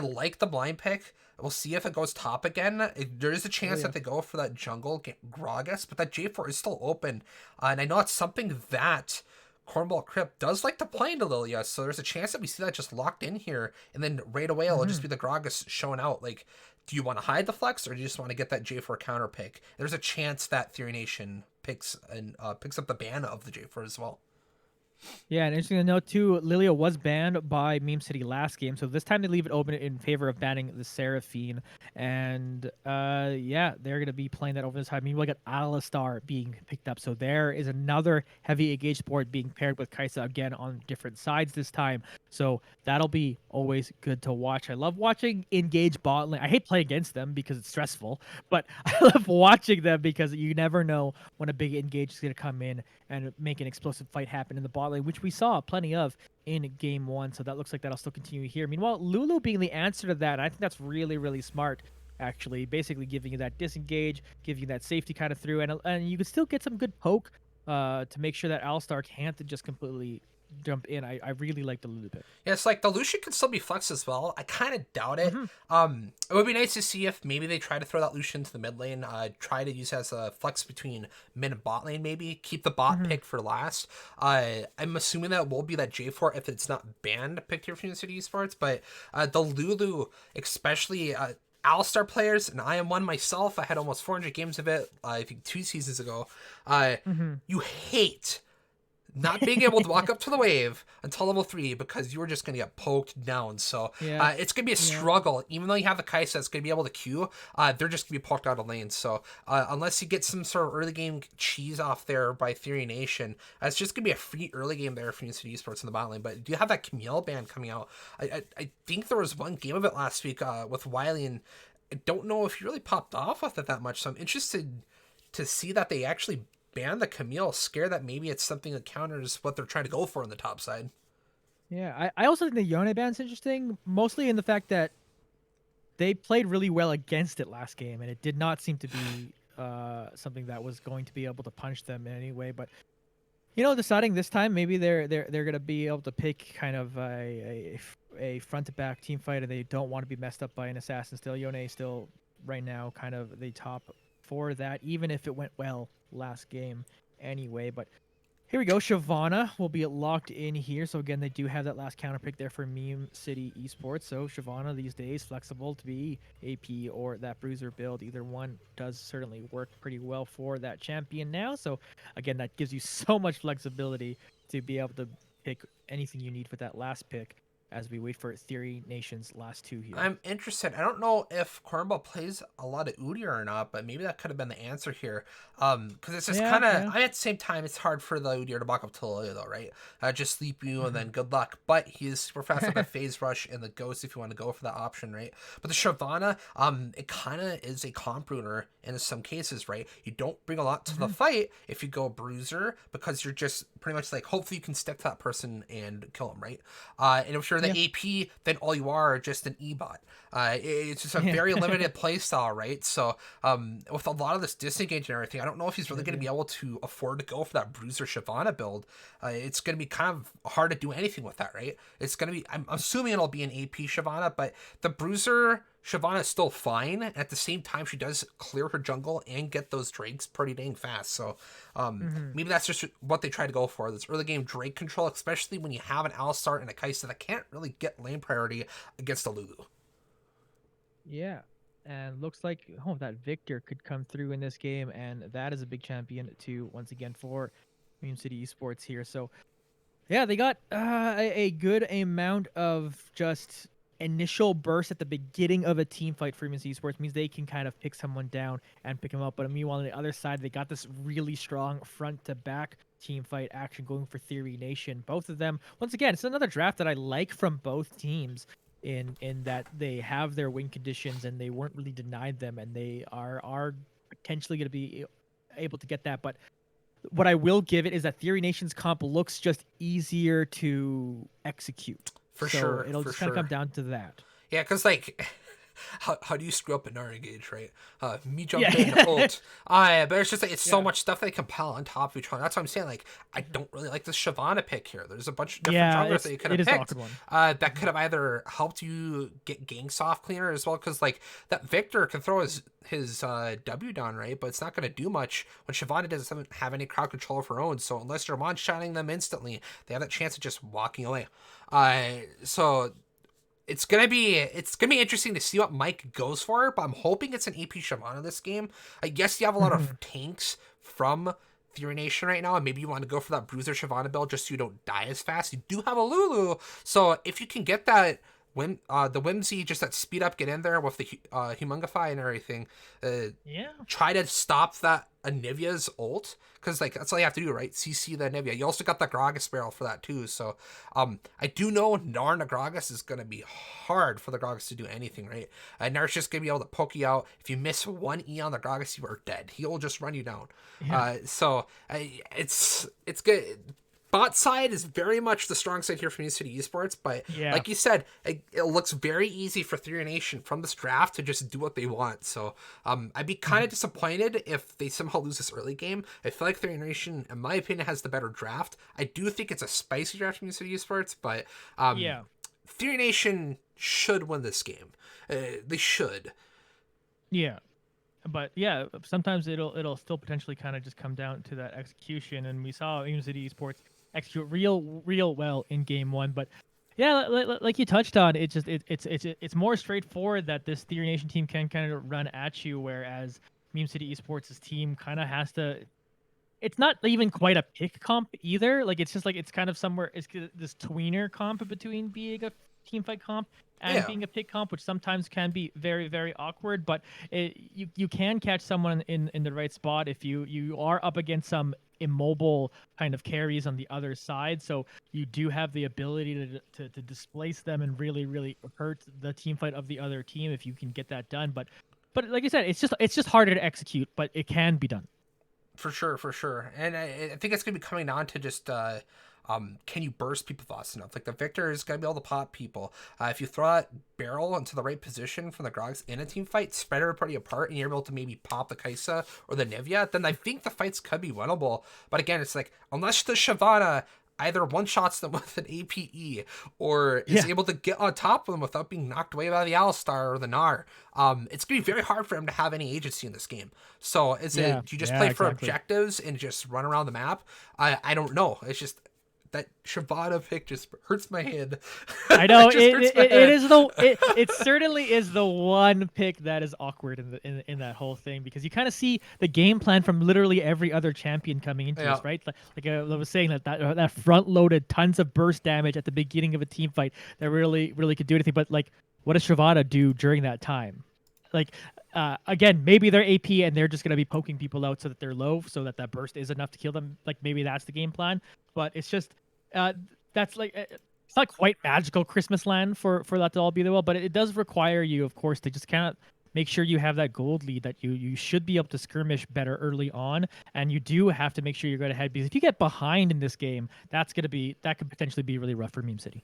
like the blind pick. We'll see if it goes top again. There is a chance that they go for that jungle Gragas, but that J4 is still open. And I know it's something that Cornball Crypt does like to play into Lilia, so there's a chance that we see that just locked in here, and then right away it'll just be the Gragas showing out. Like, do you want to hide the flex, or do you just want to get that J4 counter pick? There's a chance that Theory Nation picks up the ban of the J4 as well. Yeah, and interesting to note too, Lilia was banned by Meme City last game, so this time they leave it open in favor of banning the Seraphine. And yeah, they're gonna be playing that over this time. Meanwhile, we got Alistar being picked up, so there is another heavy engaged board being paired with Kaisa again on different sides this time. So that'll be always good to watch. I love watching engage bot lane. I hate playing against them because it's stressful, but I love watching them because you never know when a big engage is gonna come in and make an explosive fight happen in the bot lane, which we saw plenty of in game 1. So that looks like that'll still continue here. Meanwhile, Lulu being the answer to that, I think that's really, really smart, actually. Basically giving you that disengage, giving you that safety kind of through, and you can still get some good poke to make sure that Alistar can't just completely jump in. I really like the Lulu pick. Yeah, it's like the Lucian could still be flex as well. I kind of doubt it. Hmm. It would be nice to see if maybe they try to throw that Lucian to the mid lane, try to use it as a flex between mid and bot lane, maybe keep the bot Hmm. pick for last. I'm assuming that will be that J4 if it's not banned picked here from City Esports, but the Lulu, especially. Alistar players, and I am one myself. I had almost 400 games of it, I think 2 seasons ago. Uh, Hmm. you hate not being able to walk up to the wave until level 3 because you were just going to get poked down. So Yeah. it's going to be a Yeah. struggle. Even though you have the Kaisa that's going to be able to queue, they're just going to be poked out of lane. So unless you get some sort of early game cheese off there by Theory Nation, it's just going to be a free early game there for City Esports in the bot lane. But do you have that Camille ban coming out? I think there was one game of it last week with Wiley, and I don't know if he really popped off with it that much. So I'm interested to see that they actually ban the Camille, scared that maybe it's something that counters what they're trying to go for on the top side. Yeah. I also think the Yone ban's interesting, mostly in the fact that they played really well against it last game, and it did not seem to be something that was going to be able to punch them in any way. But deciding this time, maybe they're gonna be able to pick kind of a front to back team fight, and they don't want to be messed up by an assassin. Still, Yone still right now kind of the top for that, even if it went well last game anyway. But here we go. Shyvana will be locked in here. So again, they do have that last counter pick there for Meme City Esports. So Shyvana these days flexible to be AP or that bruiser build. Either one does certainly work pretty well for that champion now. So again, that gives you so much flexibility to be able to pick anything you need with that last pick as we wait for Theory Nation's last two here. I'm interested. I don't know if Cornball plays a lot of Udyr or not, but maybe that could have been the answer here. Because it's just Yeah, kind of, yeah. at the same time, it's hard for the Udyr to block up Taliyah though, right? Just sleep you and Hmm. then good luck. But he is super fast with that phase rush and the ghost if you want to go for that option, right? But the Shyvana, it kind of is a comp runer in some cases, right? You don't bring a lot to the fight if you go bruiser because you're just pretty much like, hopefully you can stick to that person and kill him, right? And if you're the Yeah. AP, then all you are just an E-bot. It's just a Yeah. very limited play style, right? So with a lot of this disengage and everything, I don't know if he's really going to be able to afford to go for that Bruiser Shyvana build. It's going to be kind of hard to do anything with that, right? It's going to be, I'm assuming it'll be an AP Shyvana, but the Bruiser Shyvana is still fine. At the same time, she does clear her jungle and get those drakes pretty dang fast. So Hmm. maybe that's just what they try to go for. This early game drake control, especially when you have an Alistar and a Kaisa that can't really get lane priority against a Lulu. Yeah. And looks like that Victor could come through in this game, and that is a big champion too, once again for Meme City Esports here. So yeah, they got a good amount of just initial burst at the beginning of a team fight for Meme City Esports. Means they can kind of pick someone down and pick them up. But meanwhile, on the other side, they got this really strong front to back team fight action going for Theory Nation. Both of them, once again, it's another draft that I like from both teams in that they have their win conditions and they weren't really denied them, and they are potentially going to be able to get that. But what I will give it is that Theory Nation's comp looks just easier to execute. For So sure, it'll for just kind of come sure. down to that. Yeah, because like, how do you screw up an R engage, right? Me jump in, Yeah. ult. But it's just like it's so Yeah. much stuff they compile on top of each other. That's what I'm saying. Like, I don't really like this Shyvana pick here. There's a bunch of different Yeah, junglers that you could it have is an picked. awkward one. That could have either helped you get ganks off cleaner as well, because like that Victor can throw his W down, right? But it's not going to do much when Shyvana doesn't have any crowd control of her own. So unless you're one-shotting them instantly, they have that chance of just walking away. So it's gonna be interesting to see what Mike goes for, but I'm hoping it's an AP Shyvana this game. I guess you have a lot of tanks from Theory Nation right now, and maybe you want to go for that Bruiser Shyvana build just so you don't die as fast. You do have a Lulu, so if you can get that the Whimsy, just that speed up, get in there with the Humongify and everything, Yeah. try to stop that Anivia's ult, because like that's all you have to do, right? CC the Anivia. You also got the Gragas barrel for that too. So I do know Narn Gragas is gonna be hard for the Gragas to do anything, right? Nar's just gonna be able to poke you out. If you miss one E on the Gragas, you are dead. He'll just run you down. Yeah. So it's good. bot side is very much the strong side here from New City Esports, but Yeah. like you said, it looks very easy for Three Nation from this draft to just do what they want. So I'd be kind of disappointed if they somehow lose this early game. I feel like Three Nation, in my opinion, has the better draft. I do think it's a spicy draft from New City Esports, but Yeah. Three Nation should win this game. They should. Yeah. But yeah, sometimes it'll still potentially kind of just come down to that execution, and we saw City Esports execute real well in game one. But yeah, like you touched on, it's more straightforward that this Theory Nation team can kind of run at you, whereas Meme City Esports' team kind of has to. It's not even quite a pick comp either. Like it's just like it's kind of somewhere. It's this tweener comp between being a team fight comp and Yeah, being a pick comp, which sometimes can be very awkward. But you can catch someone in the right spot if you are up against some immobile kind of carries on the other side. So you do have the ability to displace them and really hurt the team fight of the other team if you can get that done. But like I said, it's just harder to execute, but it can be done. for sure, for sure. And I think it's gonna be coming down to just can you burst people fast enough? Like the Victor is gonna be able to pop people. If you throw that barrel into the right position from the Grogs in a team fight, spread everybody apart, and you're able to maybe pop the Kaisa or the Nivea, then I think the fights could be winnable. But again, it's like unless the Shyvana either one shots them with an APE or is Yeah. able to get on top of them without being knocked away by the Alistar or the Gnar. It's gonna be very hard for him to have any agency in this game. So is Yeah. it do you just Yeah. play for Exactly. objectives and just run around the map? I don't know. It's just that Shyvana pick just hurts my head. I know It just hurts my it head. is it certainly is the one pick that is awkward in that whole thing, because you kind of see the game plan from literally every other champion coming into Yeah, this, right? Like I was saying, that front loaded tons of burst damage at the beginning of a team fight that really could do anything. But like, what does Shavada do during that time? Like, again, maybe they're AP and they're just gonna be poking people out so that they're low, so that that burst is enough to kill them. Like maybe that's the game plan, but it's just uh, that's like it's not quite magical Christmas land for that to all be the well, but it does require you, of course, to just kind of make sure you have that gold lead, that you should be able to skirmish better early on, and you do have to make sure you're going ahead, because if you get behind in this game, that could potentially be really rough for Meme City.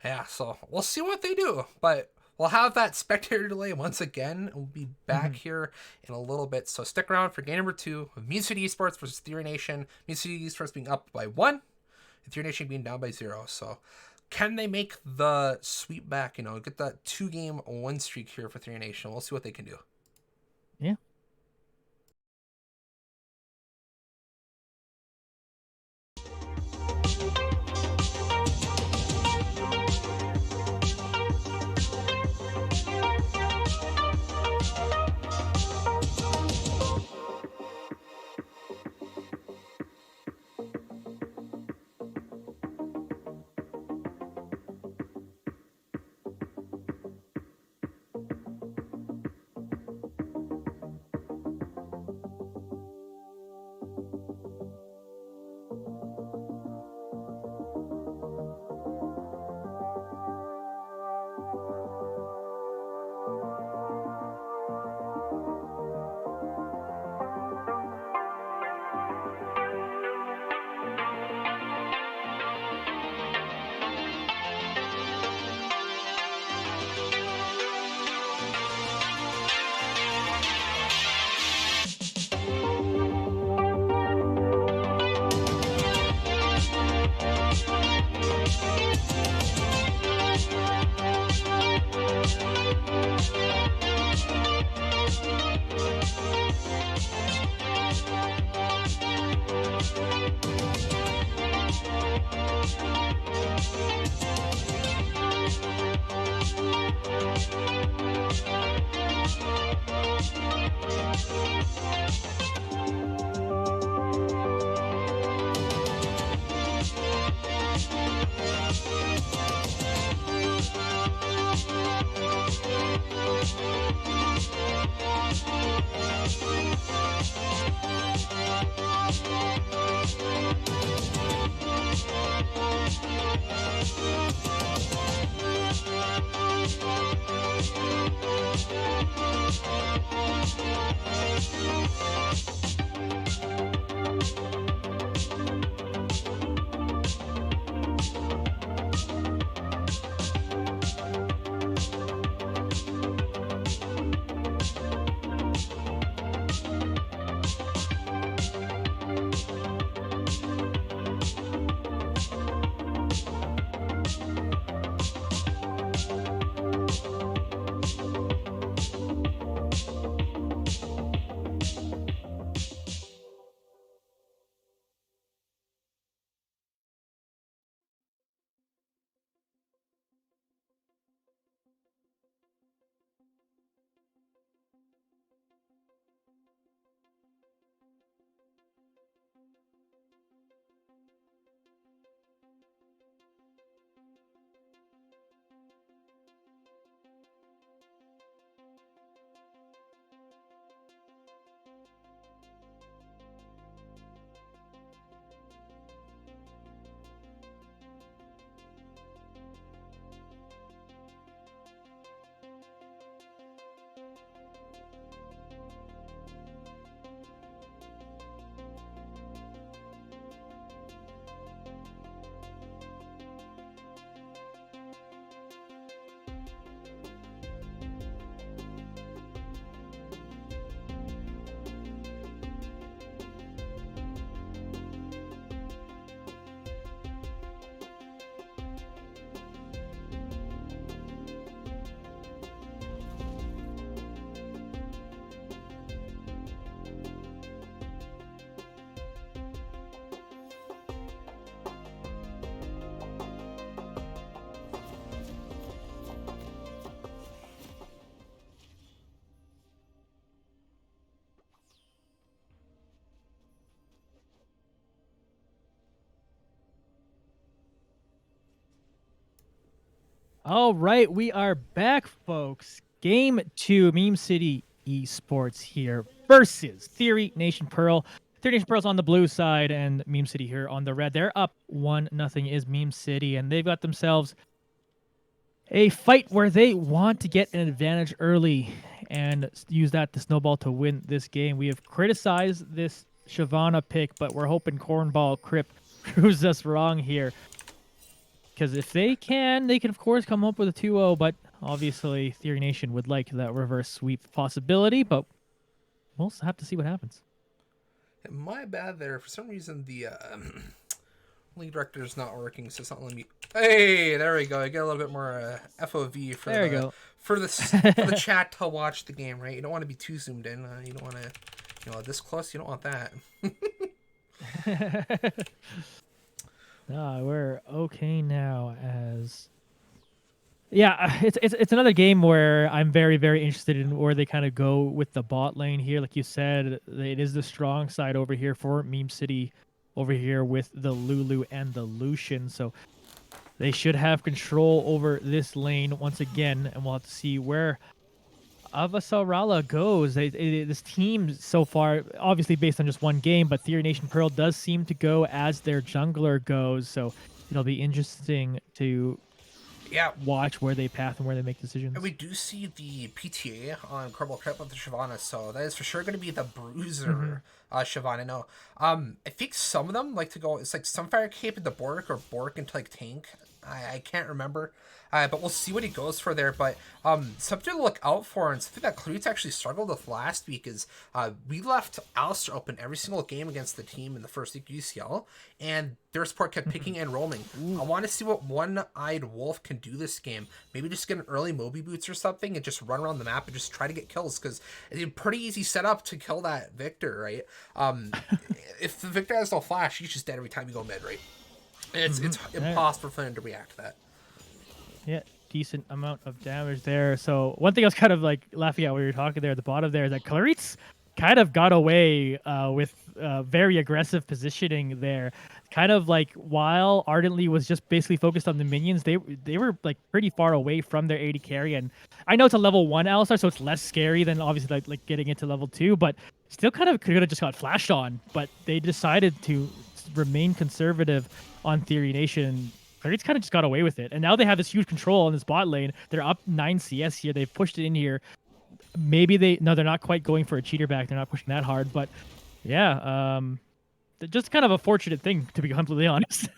yeah. So we'll see what they do, but we'll have that spectator delay once again. We'll be back Hmm. here in a little bit. So stick around for game number 2 of Mean City Esports versus Theory Nation. Mean City Esports being up by 1, and Theory Nation being down by 0. So can they make the sweep back? Get that 2-game win streak here for Theory Nation. We'll see what they can do. Yeah. All right, we are back, folks. Game 2, Meme City Esports here versus Theory Nation Pearl. Theory Nation Pearl's on the blue side, and Meme City here on the red. They're up 1-0 is Meme City, and they've got themselves a fight where they want to get an advantage early and use that to snowball to win this game. We have criticized this Shyvana pick, but we're hoping Cornball Crip proves us wrong here. Because if they can of course come up with a 2-0, but obviously Theory Nation would like that reverse sweep possibility, but we'll have to see what happens. My bad there. For some reason, the league director is not working, so it's not letting me. Hey, there we go. I get a little bit more FOV for There you go. for the chat to watch the game, right? You don't want to be too zoomed in. You don't want to, this close. You don't want that. We're okay now as it's another game where I'm very, very interested in where they kind of go with the bot lane here. Like you said, it is the strong side over here for Meme City over here with the Lulu and the Lucian. So they should have control over this lane once again, and we'll have to see where Avasarala goes. This team so far, obviously based on just one game, but Theory Nation Pearl does seem to go as their jungler goes. So it'll be interesting to watch where they path and where they make decisions. And we do see the PTA on Cornball Crip with the Shyvana, so that is for sure going to be the bruiser Shyvana. No, I think some of them like to go. It's like Sunfire Cape into Bork or Bork into like tank. I can't remember. But we'll see what he goes for there. But something to look out for, and something that Clarence actually struggled with last week is we left Alistair open every single game against the team in the first week UCL, and their support kept picking and rolling. I want to see what One-Eyed Wolf can do this game. Maybe just get an early Moby Boots or something and just run around the map and just try to get kills, because it's a pretty easy setup to kill that Victor, right? If the Victor has no flash, he's just dead every time you go mid, right? It's impossible for him to react to that. Yeah, decent amount of damage there. So one thing I was kind of like laughing at when you were talking there at the bottom there is that Clarence kind of got away with very aggressive positioning there. Kind of like while Ardently was just basically focused on the minions, they were like pretty far away from their AD carry. And I know it's a level 1 Alistar, so it's less scary than obviously like getting into level 2, but still kind of could have just got flashed on. But they decided to remain conservative on Theory Nation. Clarence kind of just got away with it. And now they have this huge control on this bot lane. They're up 9 CS here. They've pushed it in here. Maybe they're not quite going for a cheater back. They're not pushing that hard. But yeah, just kind of a fortunate thing, to be completely honest.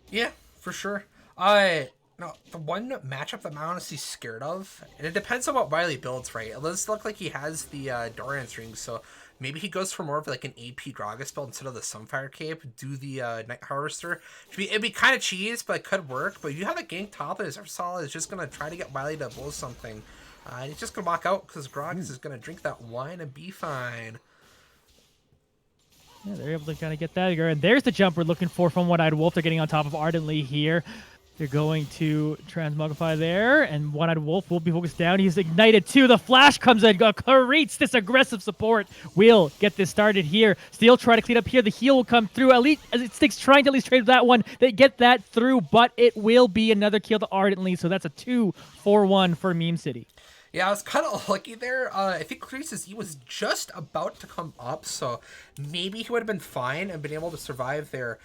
Yeah, for sure. No, the one matchup that I'm honestly scared of, and it depends on what Riley builds, right? It does look like he has the Dorian's ring, so maybe he goes for more of like an AP Gragas build instead of the Sunfire Cape, do the Night Harvester. It'd be kind of cheese, but it could work. But you have the gank top, and Solid is just going to try to get Riley to blow something. He's just going to walk out because Gragas is going to drink that wine and be fine. Yeah, they're able to kind of get that. And there's the jump we're looking for from One-Eyed Wolf. They're getting on top of Ardently here. They're going to transmogrify there, and One-Eyed Wolf will be focused down. He's ignited too. The flash comes in. Clarence, this aggressive support will get this started here. Steel try to clean up here. The heal will come through. Elite, as it sticks, trying to at least trade that one. They get that through, but it will be another kill to Ardently, so that's a 2-4-1 for Meme City. Yeah, I was kind of lucky there. I think Clarice's E was just about to come up, so maybe he would have been fine and been able to survive there.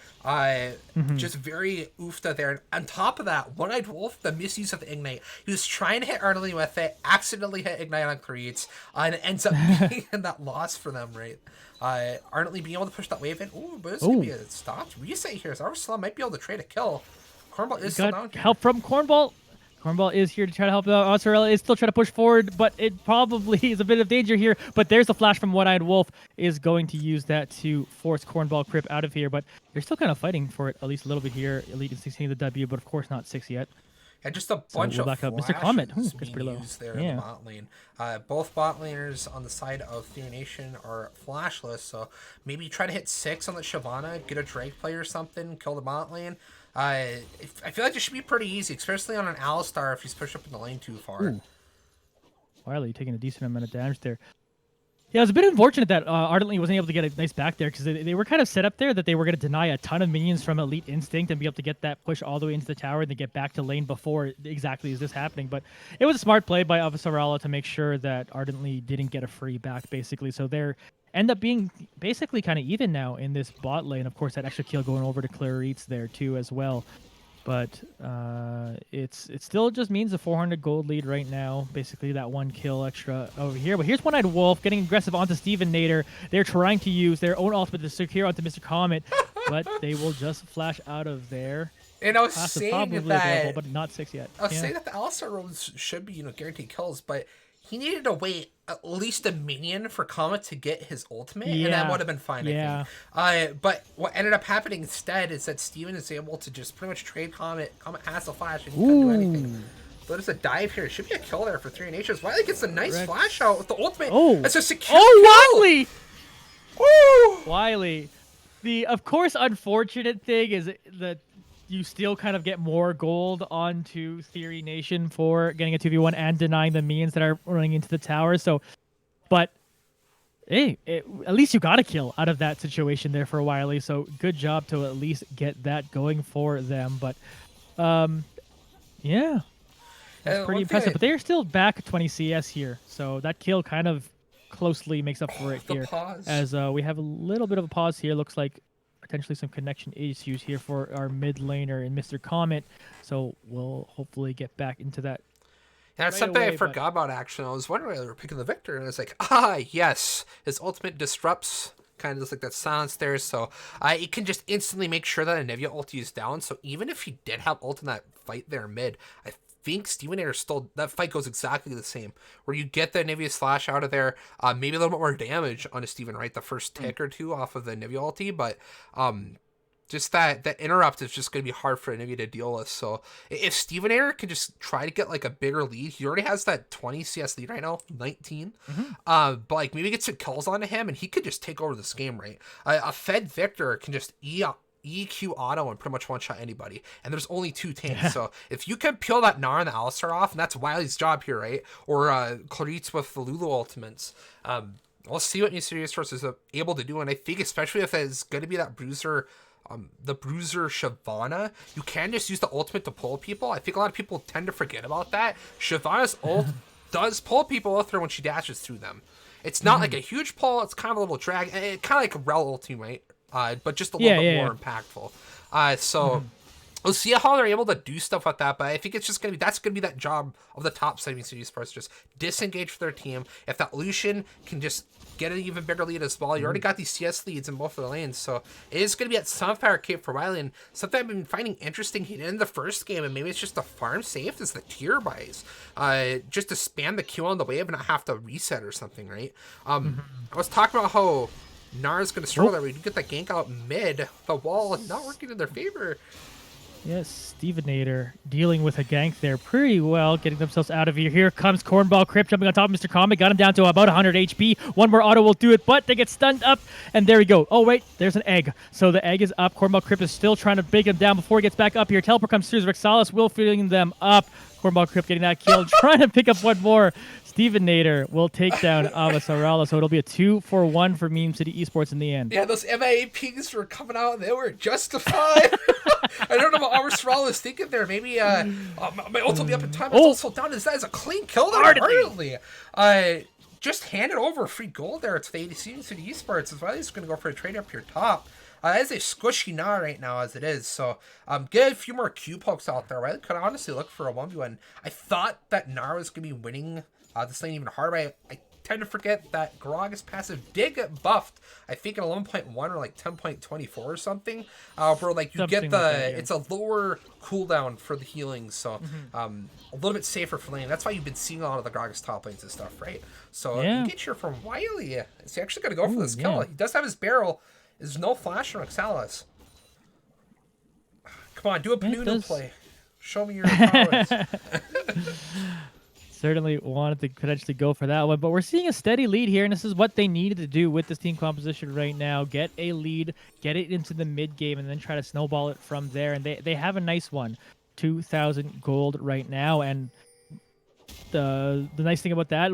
Just very oofta there. And on top of that, One-Eyed Wolf, the misuse of the Ignite. He was trying to hit Ardently with it, accidentally hit Ignite on Clarice, and it ends up being that loss for them, right? Ardently being able to push that wave in. Ooh, but this could be a stopped reset here. So Arsenal might be able to trade a kill. Cornball is still down here. Help from Cornball. Cornball is here to try to help out. Austrella is still trying to push forward, but it probably is a bit of danger here. But there's a flash from One-Eyed Wolf, is going to use that to force Cornball Crip out of here. But they're still kind of fighting for it at least a little bit here. Elite is 16 the W, but of course not 6 yet. Yeah, just a bunch of flashes Mr. Comet. Gets being pretty low. used there in the bot lane. Both bot laners on the side of Theory Nation are flashless, so maybe try to hit 6 on the Shyvana, get a Drake play or something, kill the bot lane. I feel like it should be pretty easy, especially on an Alistar if he's pushed up in the lane too far. Wiley taking a decent amount of damage there. Yeah, it was a bit unfortunate that Ardently wasn't able to get a nice back there because they were kind of set up there that they were going to deny a ton of minions from Elite Instinct and be able to get that push all the way into the tower and then get back to lane before exactly is this happening. But it was a smart play by Avasarala to make sure that Ardently didn't get a free back, basically. So they're end up being basically kind of even now in this bot lane. Of course, that extra kill going over to Clarice there too as well. But it still just means a 400 gold lead right now. Basically, that 1 kill extra over here. But here's One-Eyed Wolf getting aggressive onto Steven Nader. They're trying to use their own ultimate to secure onto Mr. Comet, but they will just flash out of there. And I was saying that, available, but not 6 yet. I was saying that the Alistar roles should be, guaranteed kills, but he needed to wait at least a minion for Comet to get his ultimate, and that would have been fine, I think. But what ended up happening instead is that Steven is able to just pretty much trade Comet. Comet has a flash, and he can't do anything. So there's a dive here. Should be a kill there for 3 Nations. Wiley gets a nice flash out with the ultimate. It's a secure kill. Wiley! Woo! Wiley. The, of course, unfortunate thing is that you still kind of get more gold onto Theory Nation for getting a 2v1 and denying the minions that are running into the tower. So, but hey, at least you got a kill out of that situation there for Wiley. So good job to at least get that going for them. But yeah, that's pretty impressive. But they're still back at 20 CS here. So that kill kind of closely makes up for it here. Pause. As we have a little bit of a pause here. Looks like potentially some connection issues here for our mid laner and Mr. Comet. So we'll hopefully get back into that. Yeah, that's something I forgot about, actually. I was wondering whether they were picking the Victor, and I was like, yes, his ultimate disrupts, kind of just like that silence there, so it can just instantly make sure that Anivia ulti is down, so even if he did have ult in that fight there mid, I think Steven Nader still, that fight goes exactly the same, where you get the Anivia slash out of there, maybe a little bit more damage on a Steven, right, the first tick or two off of the Anivia ulti, but just that interrupt is just going to be hard for Anivia to deal with. So if Steven Nader can just try to get like a bigger lead, he already has that 20 CS lead right now, 19. But like maybe get some kills onto him and he could just take over this game, right? A fed Victor can just EQ auto and pretty much one-shot anybody. And there's only 2 tanks. So if you can peel that Gnar and the Alistar off, and that's Wiley's job here, right? Or Clarice with the Lulu ultimates. We'll see what New Series Esports is able to do. And I think especially if it's going to be that bruiser, the bruiser Shyvana, you can just use the ultimate to pull people. I think a lot of people tend to forget about that. Shyvana's ult does pull people with her when she dashes through them. It's not like a huge pull, it's kind of a little drag, kind of like a Rel ulti, right? But just a little bit more impactful. So we'll see how they're able to do stuff with that, but I think it's just gonna be that job of the top side of City Sports, just disengage for their team. If that Lucian can just get an even bigger lead as well, you already got these CS leads in both of the lanes, so it is gonna be at Sunfire Cape for Wiley. And something I've been finding interesting, he did in the first game, and maybe it's just a farm safe, is the tier buys, just to spam the Q on the wave and not have to reset or something, right? I was talking about how Gnar's gonna struggle there. We get that gank out mid, the wall not working in their favor. Yes, Steven Nader dealing with a gank there pretty well, getting themselves out of here. Here comes Cornball Crypt jumping on top of Mr. Comet, got him down to about 100 HP. One more auto will do it, but they get stunned up, and there we go. Oh, wait, there's an egg. So the egg is up. Cornball Crypt is still trying to break him down before he gets back up here. Teleport comes through. Rexalis will filling them up. Cornball Crypt getting that kill, trying to pick up one more. Steven Nader will take down Avasarala, so it'll be a 2-for-1 for Meme City Esports in the end. Yeah, those MIA pings were coming out, and they were justified. I don't know what Avasarala was thinking there. Maybe my ult will be up in time. It's also down. That is a clean kill there. Ardently. Just hand it over free gold there to the ADC City Esports. As well, he's going to go for a trade up here top. That is a squishy Gnar right now as it is, so get a few more Q pokes out there, right? Could honestly look for a 1v1. I thought that Gnar was going to be winning this lane even harder. I tend to forget that Gragas passive did get buffed, I think in 11.1 or like 10.24 or something, where like you get the, it's a lower cooldown for the healing, so a little bit safer for lane. That's why you've been seeing a lot of the Gragas top lanes and stuff, right? So engage here from Wiley. Is he actually going to go for this kill? He does have his barrel. There's no flash from Rexalis. Come on, do a Panuno play. Show me your powers. Certainly wanted to potentially go for that one, but we're seeing a steady lead here, and this is what they needed to do with this team composition right now. Get a lead, get it into the mid game, and then try to snowball it from there. And they have a nice one, 2,000 gold right now, and the nice thing about that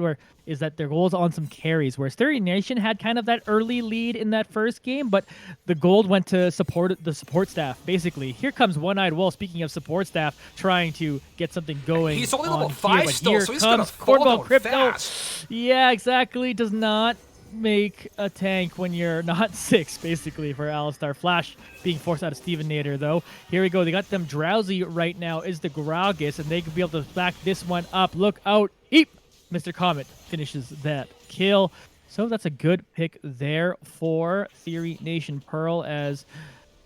is that their gold's on some carries, whereas Theory Nation had kind of that early lead in that first game, but the gold went to the support staff. Basically, here comes One-Eyed Wolf. Speaking of support staff, trying to get something going. He's only level on 5 but still, here so he's gonna comes fall Cornball down Crypto. fast. Yeah, exactly. Does not make a tank when you're not 6, basically, for Alistar. Flash being forced out of Stevenator, though. Here we go. They got them drowsy right now is the Gragas, and they could be able to back this one up. Look out. Eep! Mr. Comet finishes that kill. So that's a good pick there for Theory Nation Pearl, as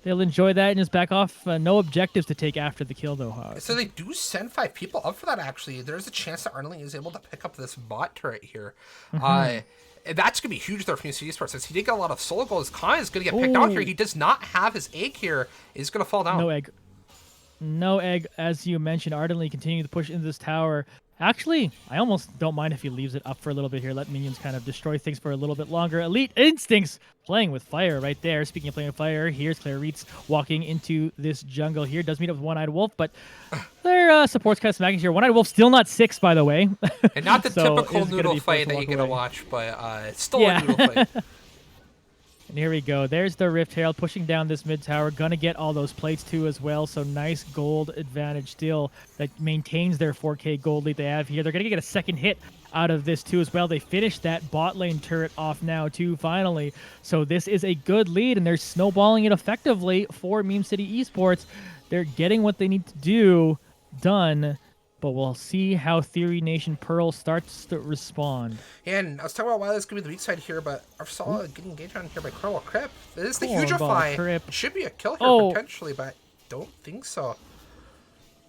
they'll enjoy that and just back off. No objectives to take after the kill, though. So they do send 5 people up for that, actually. There's a chance that Arnolding is able to pick up this bot turret here. That's going to be huge there for UCL Esports, since he did get a lot of solo goals. Khan is going to get picked out here. He does not have his egg here. He's going to fall down. No egg. No egg, as you mentioned. Ardently continuing to push into this tower. Actually, I almost don't mind if he leaves it up for a little bit here. Let minions kind of destroy things for a little bit longer. Elite Instincts playing with fire right there. Speaking of playing with fire, here's Clarice walking into this jungle here. Does meet up with One-Eyed Wolf, but their support's kind of smacking here. One-Eyed Wolf still not 6, by the way. And not the So typical is noodle fight that you get to watch, but it's still a noodle fight. And here we go. There's the Rift Herald pushing down this mid tower. Gonna get all those plates too as well. So nice gold advantage still that maintains their 4K gold lead they have here. They're gonna get a second hit out of this too as well. They finished that bot lane turret off now too, finally. So this is a good lead, and they're snowballing it effectively for Meme City Esports. They're getting what they need to do done. But we'll see how Theory Nation Pearl starts to respond. Yeah, and I was talking about why this could be the weak side here, but I saw getting engaged on here by Cornball Crip. This is the Hugify. It should be a kill here potentially, but I don't think so.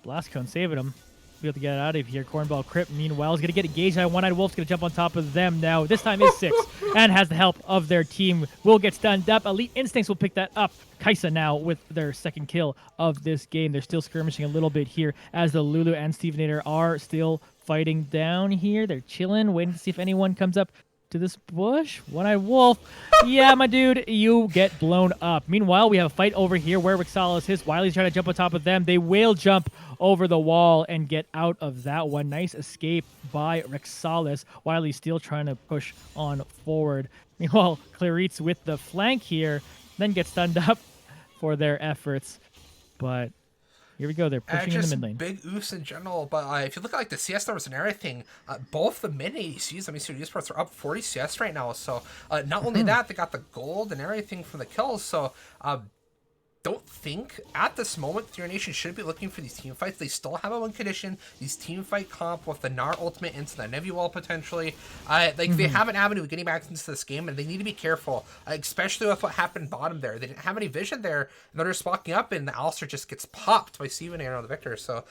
Blast Cone saving him. Be able to get out of here. Cornball Crypt, meanwhile, is going to get engaged. One-Eyed Wolf's going to jump on top of them now. This time is 6 and has the help of their team. Will get stunned up. Elite Instincts will pick that up. Kaisa now with their second kill of this game. They're still skirmishing a little bit here as the Lulu and Stevenator are still fighting down here. They're chilling, waiting to see if anyone comes up to this bush. One-Eyed Wolf. Yeah, my dude, you get blown up. Meanwhile, we have a fight over here where Rixalis is. Wiley's trying to jump on top of them. They will jump over the wall and get out of that one. Nice escape by Rixalis. Wiley's still trying to push on forward. Meanwhile, Clarice with the flank here, then gets stunned up for their efforts. But here we go. They're pushing in the mid lane. Big oofs in general, but if you look at like the CS numbers and everything, both the mid ADCs, I mean, Esports are up 40 CS right now. So not only that, they got the gold and everything from the kills. So don't think at this moment Theory Nation should be looking for these team fights. They still have a win condition. These team fight comp with the Gnar ultimate into the Nevi wall potentially. They have an avenue of getting back into this game, and they need to be careful, especially with what happened bottom there. They didn't have any vision there, and they're just walking up, and the Alistar just gets popped by Steven and the Victor. So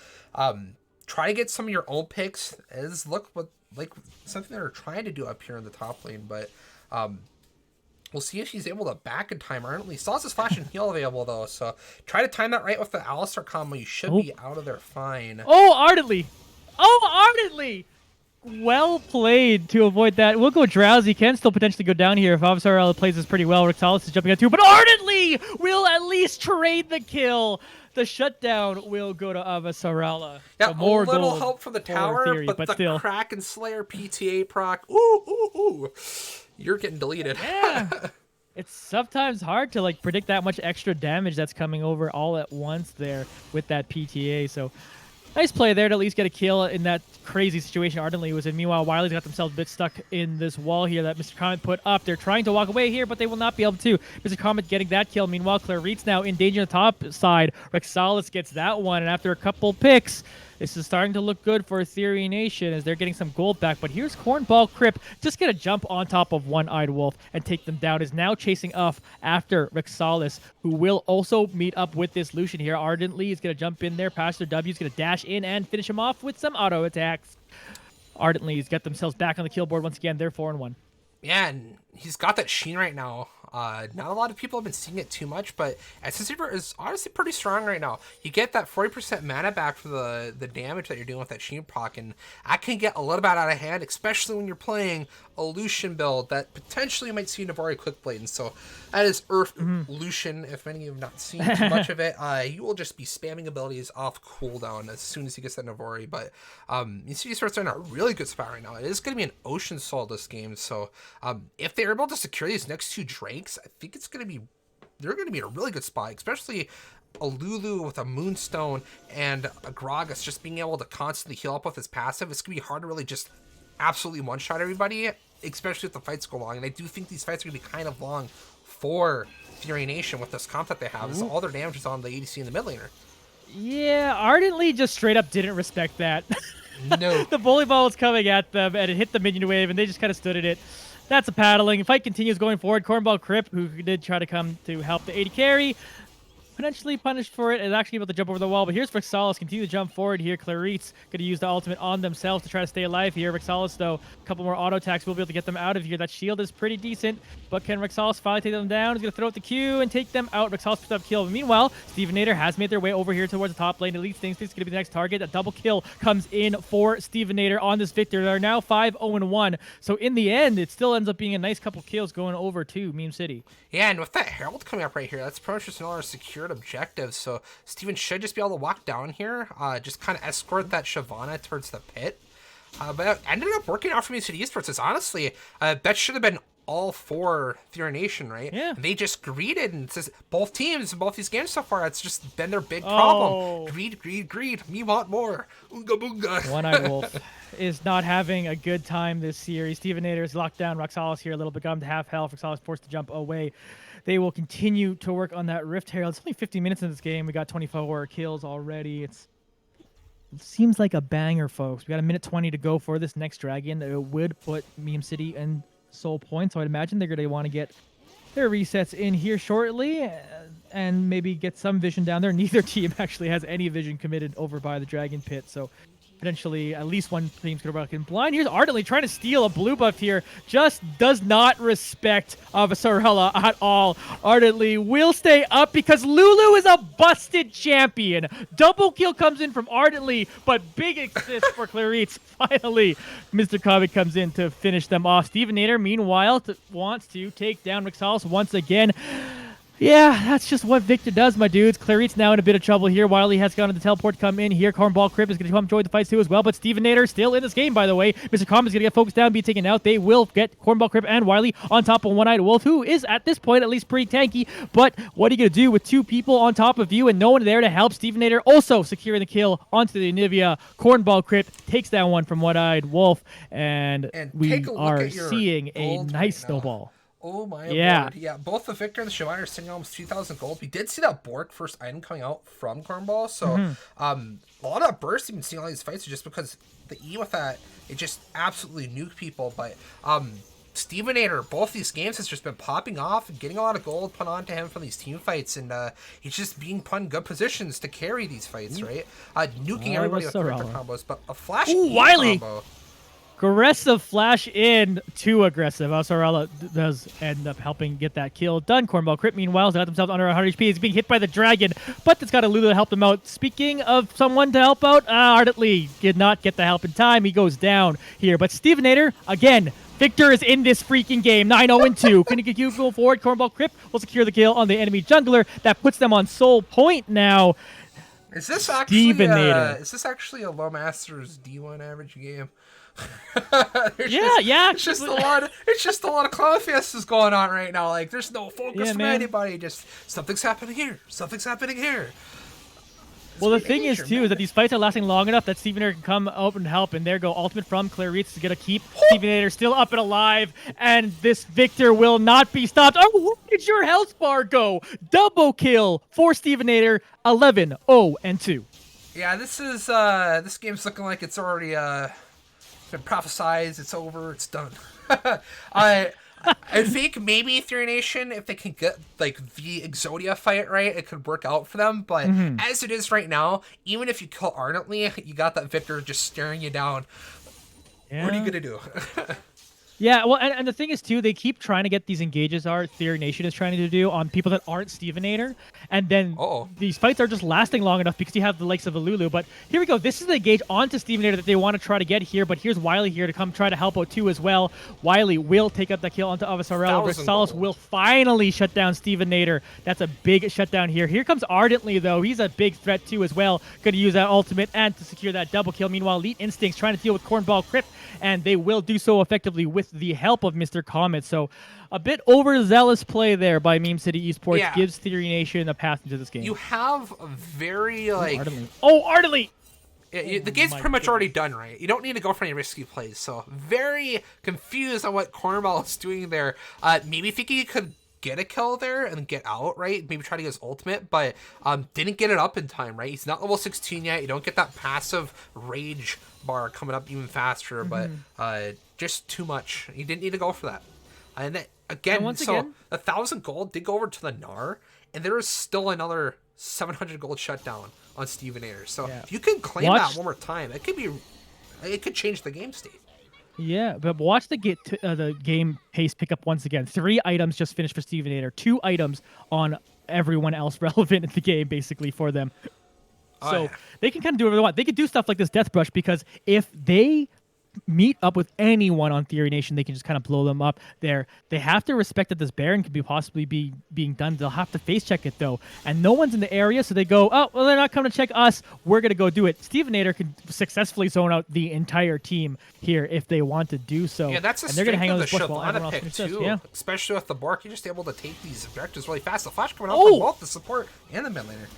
try to get some of your own picks. Look what like something they're trying to do up here in the top lane, but we'll see if she's able to back in time. Ardently still has his flash and heal available, though, so try to time that right with the Alistar combo. You should be out of there fine. Oh, Ardently! Oh, Ardently! Well played to avoid that. We'll go Drowsy. Can still potentially go down here if Avasarala plays this pretty well. Rixalis is jumping out too, but Ardently will at least trade the kill. The shutdown will go to Avasarala. Yeah, so more a little help from the tower, Theory, but the still. Kraken Slayer PTA proc. Ooh. You're getting deleted. Yeah. It's sometimes hard to like predict that much extra damage that's coming over all at once there with that PTA. So nice play there to at least get a kill in that crazy situation Ardently was in. Meanwhile, Wiley's got themselves a bit stuck in this wall here that Mr. Comet put up. They're trying to walk away here, but they will not be able to. Mr. Comet getting that kill. Meanwhile, Clarice now in danger on the top side. Rixalis gets that one, and after a couple picks, this is starting to look good for Theory Nation as they're getting some gold back. But here's Cornball Crip just going to jump on top of One-Eyed Wolf and take them down. Is now chasing off after Rixalis, who will also meet up with this Lucian here. Ardently is going to jump in there. Pastor W is going to dash in and finish him off with some auto attacks. Ardently has got themselves back on the kill board once again. They're 4-1. Yeah, and he's got that Sheen right now. Not a lot of people have been seeing it too much, but Essence Reaver is honestly pretty strong right now. You get that 40% mana back for the damage that you're doing with that Sheen proc, and that can get a little bit out of hand, especially when you're playing a Lucian build that potentially might see Navari Quickblade. And so that is Earth Lucian. If many of you have not seen too much of it, you will just be spamming abilities off cooldown as soon as he gets that Navari. But UCL Esports are in a really good spot right now. It is going to be an Ocean Soul this game, so if they're able to secure these next two Drakes, I think they're going to be in a really good spot, especially a Lulu with a Moonstone and a Gragas just being able to constantly heal up with his passive. It's going to be hard to really just absolutely one-shot everybody, especially if the fights go long. And I do think these fights are going to be kind of long for Fury Nation with this comp that they have. So all their damage is on the ADC and the mid laner. Yeah, Ardently just straight up didn't respect that. No. The bully ball was coming at them, and it hit the minion wave, and they just kind of stood at it. That's a paddling. The fight continues going forward. Cornball Crip, who did try to come to help the AD carry, potentially punished for it, is actually able to jump over the wall. But here's Vexalis, continue to jump forward here. Clarit's going to use the ultimate on themselves to try to stay alive here. Vexalis, though, a couple more auto attacks will be able to get them out of here. That shield is pretty decent, but can Vexalis finally take them down? He's going to throw out the Q and take them out. Vexalis picks up kill. But meanwhile, Stevenator has made their way over here towards the top lane. Elite Things is going to be the next target. A double kill comes in for Stevenator on this Victor. They're now 5-0-1. So in the end, it still ends up being a nice couple kills going over to Meme City. Yeah, and with that Herald coming up right here, that's pretty much just another secured objective. So Steven should just be able to walk down here, just kind of escort that Shyvana towards the pit. But it ended up working out for UCL Esports. It's honestly, that should have been all for Fury Nation, right? Yeah. And they just greeded, and it's just, both teams, both these games so far, it's just been their big problem. Greed. Me want more. Oonga boonga. One-Eyed Wolf is not having a good time this series. Stevenator is locked down. Roxalis here a little bit, got him to half health. Roxalis forced to jump away. They will continue to work on that Rift Herald. It's only 50 minutes in this game. We got 24 kills already. It seems like a banger, folks. We got a minute 20 to go for this next dragon. It would put Meme City in soul points, so I'd imagine they're going to want to get their resets in here shortly and maybe get some vision down there. Neither team actually has any vision committed over by the Dragon Pit, so potentially at least one team's going to rock in blind. Here's Ardently trying to steal a blue buff here. Just does not respect Sorella at all. Ardently will stay up because Lulu is a busted champion. Double kill comes in from Ardently, but big assist for Clarit's. Finally, Mr. Comet comes in to finish them off. Stevenator, meanwhile, wants to take down Rexalis once again. Yeah, that's just what Victor does, my dudes. Clarit's now in a bit of trouble here. Wiley has gone to the teleport to come in here. Cornball Crip is going to come join the fights too as well, but Stevenator still in this game, by the way. Mr. Comet is going to get focused down, be taken out. They will get Cornball Crip and Wiley on top of One-Eyed Wolf, who is at this point at least pretty tanky. But what are you going to do with two people on top of you and no one there to help? Stevenator also securing the kill onto the Anivia. Cornball Crip takes down one from One-Eyed Wolf, and we are seeing a nice snowball. Oh my lord. Yeah, both the Victor and the Shyvana are sitting almost 2,000 gold. We did see that Bork first item coming out from Cornball, so a lot of bursts you've been seeing all these fights are just because the E with that, it just absolutely nuked people. But Stevenator, both these games has just been popping off and getting a lot of gold put onto him from these team fights, and he's just being put in good positions to carry these fights, right? Nuking everybody with character combos, but a flash Wiley combo. Aggressive flash in, too aggressive. Sorella does end up helping get that kill done. Cornball Crip, meanwhile, has got themselves under 100 HP. He's being hit by the dragon, but it's got a Lulu to help them out. Speaking of someone to help out, Ardently did not get the help in time. He goes down here, but Stevenator, again, Victor is in this freaking game. 9-0-2. Can you go forward? Cornball Crip will secure the kill on the enemy jungler. That puts them on soul point now. Is this actually a low masters D1 average game? It's just a lot of clown fiestas going on right now. Like, there's no focus from anybody. Just something's happening here. Well, the thing is, too, is that these fights are lasting long enough that Stevenator can come up and help, and there go ultimate from Clarit's is going to keep Stevenator still up and alive, and this Victor will not be stopped. Oh, where did your health bar go? Double kill for Stevenator, 11-0-2. Yeah, this game's looking like it's already been prophesized. It's over. It's done. I think maybe Fury Nation, if they can get like the Exodia fight right, it could work out for them. But as it is right now, even if you kill Ardently, you got that Victor just staring you down. Yeah. What are you gonna do? Yeah, well, and the thing is too, they keep trying to get these engages. Our Theory Nation is trying to do on people that aren't Stevenator, and then Oh, these fights are just lasting long enough because you have the likes of Alulu. But here we go. This is the engage onto Stevenator that they want to try to get here. But here's Wiley here to come try to help out too as well. Wiley will take up the kill onto Avasarella. 1,000 Versalis gold. will finally shut down Stevenator. That's a big shutdown here. Here comes Ardently though. He's a big threat too as well. Going to use that ultimate and to secure that double kill. Meanwhile, Elite Instincts trying to deal with Cornball Crypt, and they will do so effectively with the help of Mr. Comet. So a bit overzealous play there by Meme City Esports Yeah. gives Theory Nation a path into this game. You have a very like Ardently. Oh, Ardently! the game's my pretty much already goodness. done, right? You don't need to go for any risky plays. So very confused on what Cornball is doing there. Maybe thinking he could get a kill there and get out, right? Maybe try to get his ultimate, but didn't get it up in time, right? He's not level 16 yet. You don't get that passive rage bar coming up even faster, but just too much. You didn't need to go for that. And then, again, And once so again- 1,000 gold did go over to the Gnar, and there is still another 700 gold shutdown on Stevenator. So Yeah. if you can claim Watch- that one more time, it could change the game state. Yeah, but watch the game pace pick up once again. 3 items just finished for Stevenator. 2 items on everyone else relevant in the game, basically, for them. So yeah. they can kind of do whatever they want. They could do stuff like this Death Brush because if they meet up with anyone on Theory Nation, they can just kind of blow them up there. They have to respect that this Baron could possibly be being done. They'll have to face check it though, and no one's in the area, so they go, oh well, they're not coming to check us, we're gonna go do it. Stevenator can successfully zone out the entire team here if they want to do so. Yeah, that's a and they're gonna hang on the this bush while everyone Shyvana else pick finishes. too. Yeah. Especially with the Bork, you're just able to take these objectives really fast. The flash coming out Oh! from both the support and the mid laner.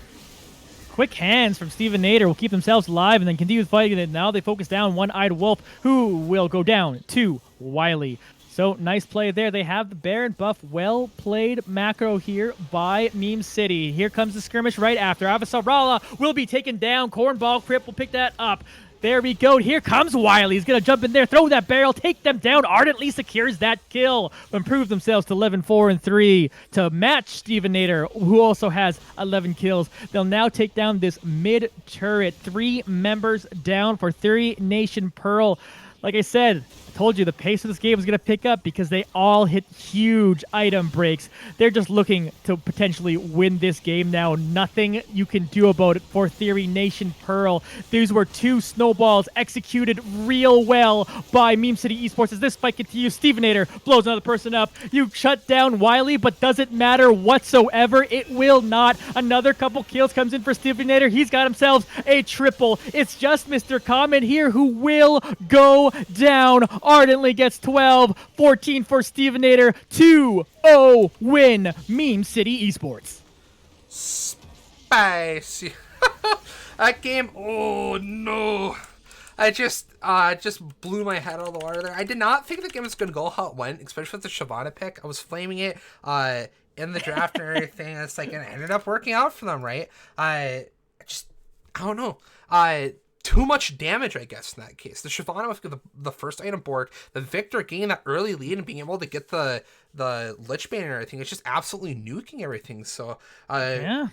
Quick hands from Stevenator will keep themselves alive and then continue fighting it. Now they focus down One-Eyed Wolf, who will go down to Wiley. So nice play there. They have the Baron buff. Well played macro here by Meme City. Here comes the skirmish right after. Avasarala will be taken down. Cornball Crypt will pick that up. There we go. Here comes Wiley. He's going to jump in there, throw that barrel, take them down. Ardently secures that kill. Improve themselves to 11-4-3 to match Stevenator, who also has 11 kills. They'll now take down this mid turret. 3 members down for Theory Nation Pearl. Like I said, I told you the pace of this game was going to pick up because they all hit huge item breaks. They're just looking to potentially win this game now. Nothing you can do about it for Theory Nation Pearl. These were 2 snowballs executed real well by Meme City Esports as this fight continues. Stevenator blows another person up. You shut down Wiley, but doesn't matter whatsoever. It will not. Another couple kills comes in for Stevenator. He's got himself a triple. It's just Mr. Comet here who will go down. Ardently gets 12, 14 for Stevenator, 2-0 win, Meme City Esports. Spicy. That game, oh no. I just blew my head out of the water there. I did not think the game was going to go how it went, especially with the Shyvana pick. I was flaming it in the draft and everything. It's like, and it ended up working out for them, right? I don't know. Too much damage, I guess, in that case. The Shyvana with the first item board, the Victor gaining that early lead and being able to get the Lich Bane and everything, it's just absolutely nuking everything. So, Yeah.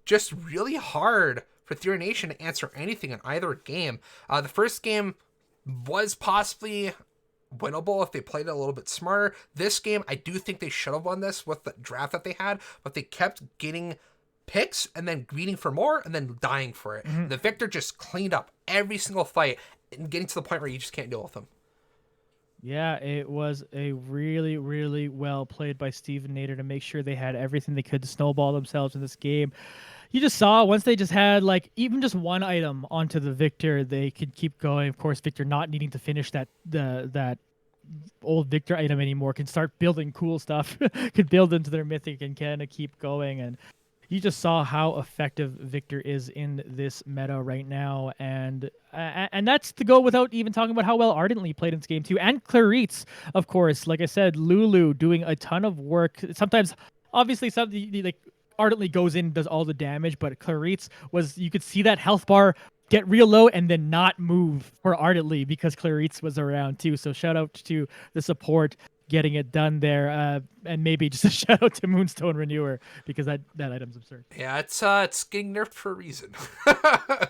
just really hard for Theory Nation to answer anything in either game. The first game was possibly winnable if they played it a little bit smarter. This game, I do think they should have won this with the draft that they had, but they kept getting picks and then greeting for more and then dying for it. The Victor just cleaned up every single fight and getting to the point where you just can't deal with them. Yeah, it was a really, really well played by Stevenator to make sure they had everything they could to snowball themselves in this game. You just saw once they just had like even just one item onto the Victor, they could keep going. Of course, Victor not needing to finish that old Victor item anymore, can start building cool stuff, could build into their mythic and kind of keep going. And you just saw how effective Victor is in this meta right now, and that's to go without even talking about how well Ardently played in this game too, and Claritz, of course. Like I said, Lulu doing a ton of work. Sometimes, obviously, like Ardently goes in and does all the damage, but Claritz you could see that health bar get real low and then not move for Ardently because Claritz was around too. So shout out to the support getting it done there, and maybe just a shout out to Moonstone Renewer because that item's absurd. Yeah, it's getting nerfed for a reason.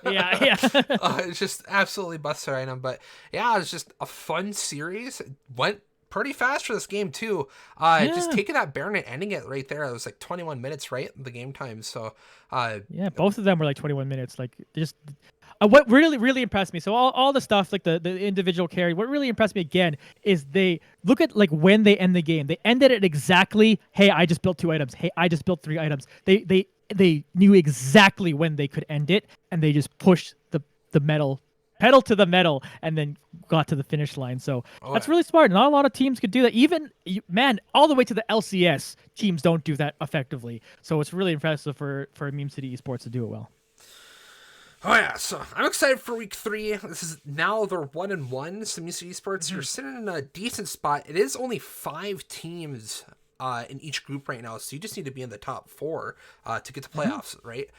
Yeah. It's just absolutely busted item, but yeah, it's just a fun series. It went pretty fast for this game too. Just Yeah, taking that Baron and ending it right there. It was like 21 minutes, right? The game time. So, uh, yeah, both of them were like 21 minutes. Like just what really impressed me. So all the stuff like the individual carry. What really impressed me again is they look at like when they end the game. They ended it exactly. Hey, I just built 2 items. Hey, I just built 3 items. They knew exactly when they could end it, and they just pushed the metal pedal to the metal and then got to the finish line. So oh, that's really smart. Not a lot of teams could do that. Even man, all the way to the LCS teams don't do that effectively. So it's really impressive for Meme City Esports to do it well. oh yeah, so I'm excited for week 3. This is now they're 1-1. So Music Esports, you're sitting in a decent spot. It is only 5 teams in each group right now, so you just need to be in the top 4 to get to playoffs, right?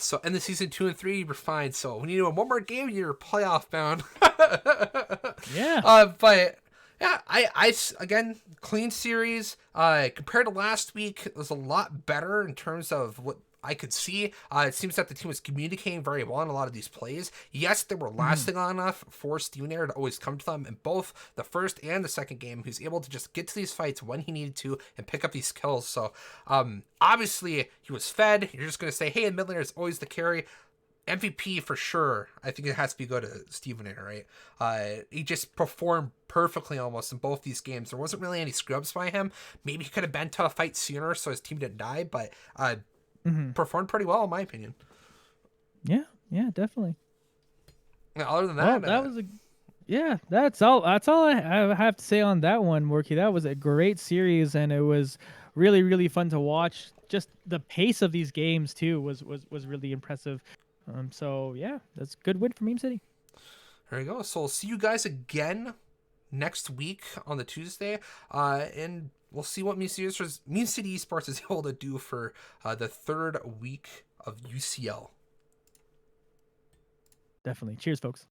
So in the season 2 and 3, you're fine. So when you do one more game, you're playoff bound. Yeah. But yeah, I again, clean series. Compared to last week, it was a lot better in terms of what I could see. It seems that the team was communicating very well in a lot of these plays. Yes, they were lasting long enough for Steven Air to always come to them in both the first and the second game. He was able to just get to these fights when he needed to and pick up these kills. So obviously he was fed. You're just going to say, hey, in mid laner is always the carry. MVP for sure. I think it has to be go to Steven Air, right? He just performed perfectly almost in both these games. There wasn't really any scrubs by him. Maybe he could have been to a fight sooner so his team didn't die, but performed pretty well in my opinion. Yeah, definitely. Yeah, other than Well, that, that was a yeah. That's all I have to say on that one, Morky. That was a great series, and it was really fun to watch. Just the pace of these games too was really impressive. So yeah, that's a good win for Meme City. there you go. So we'll see you guys again next week on the Tuesday, and we'll see what Meme City Esports is able to do for the 3rd week of UCL. Definitely. Cheers, folks.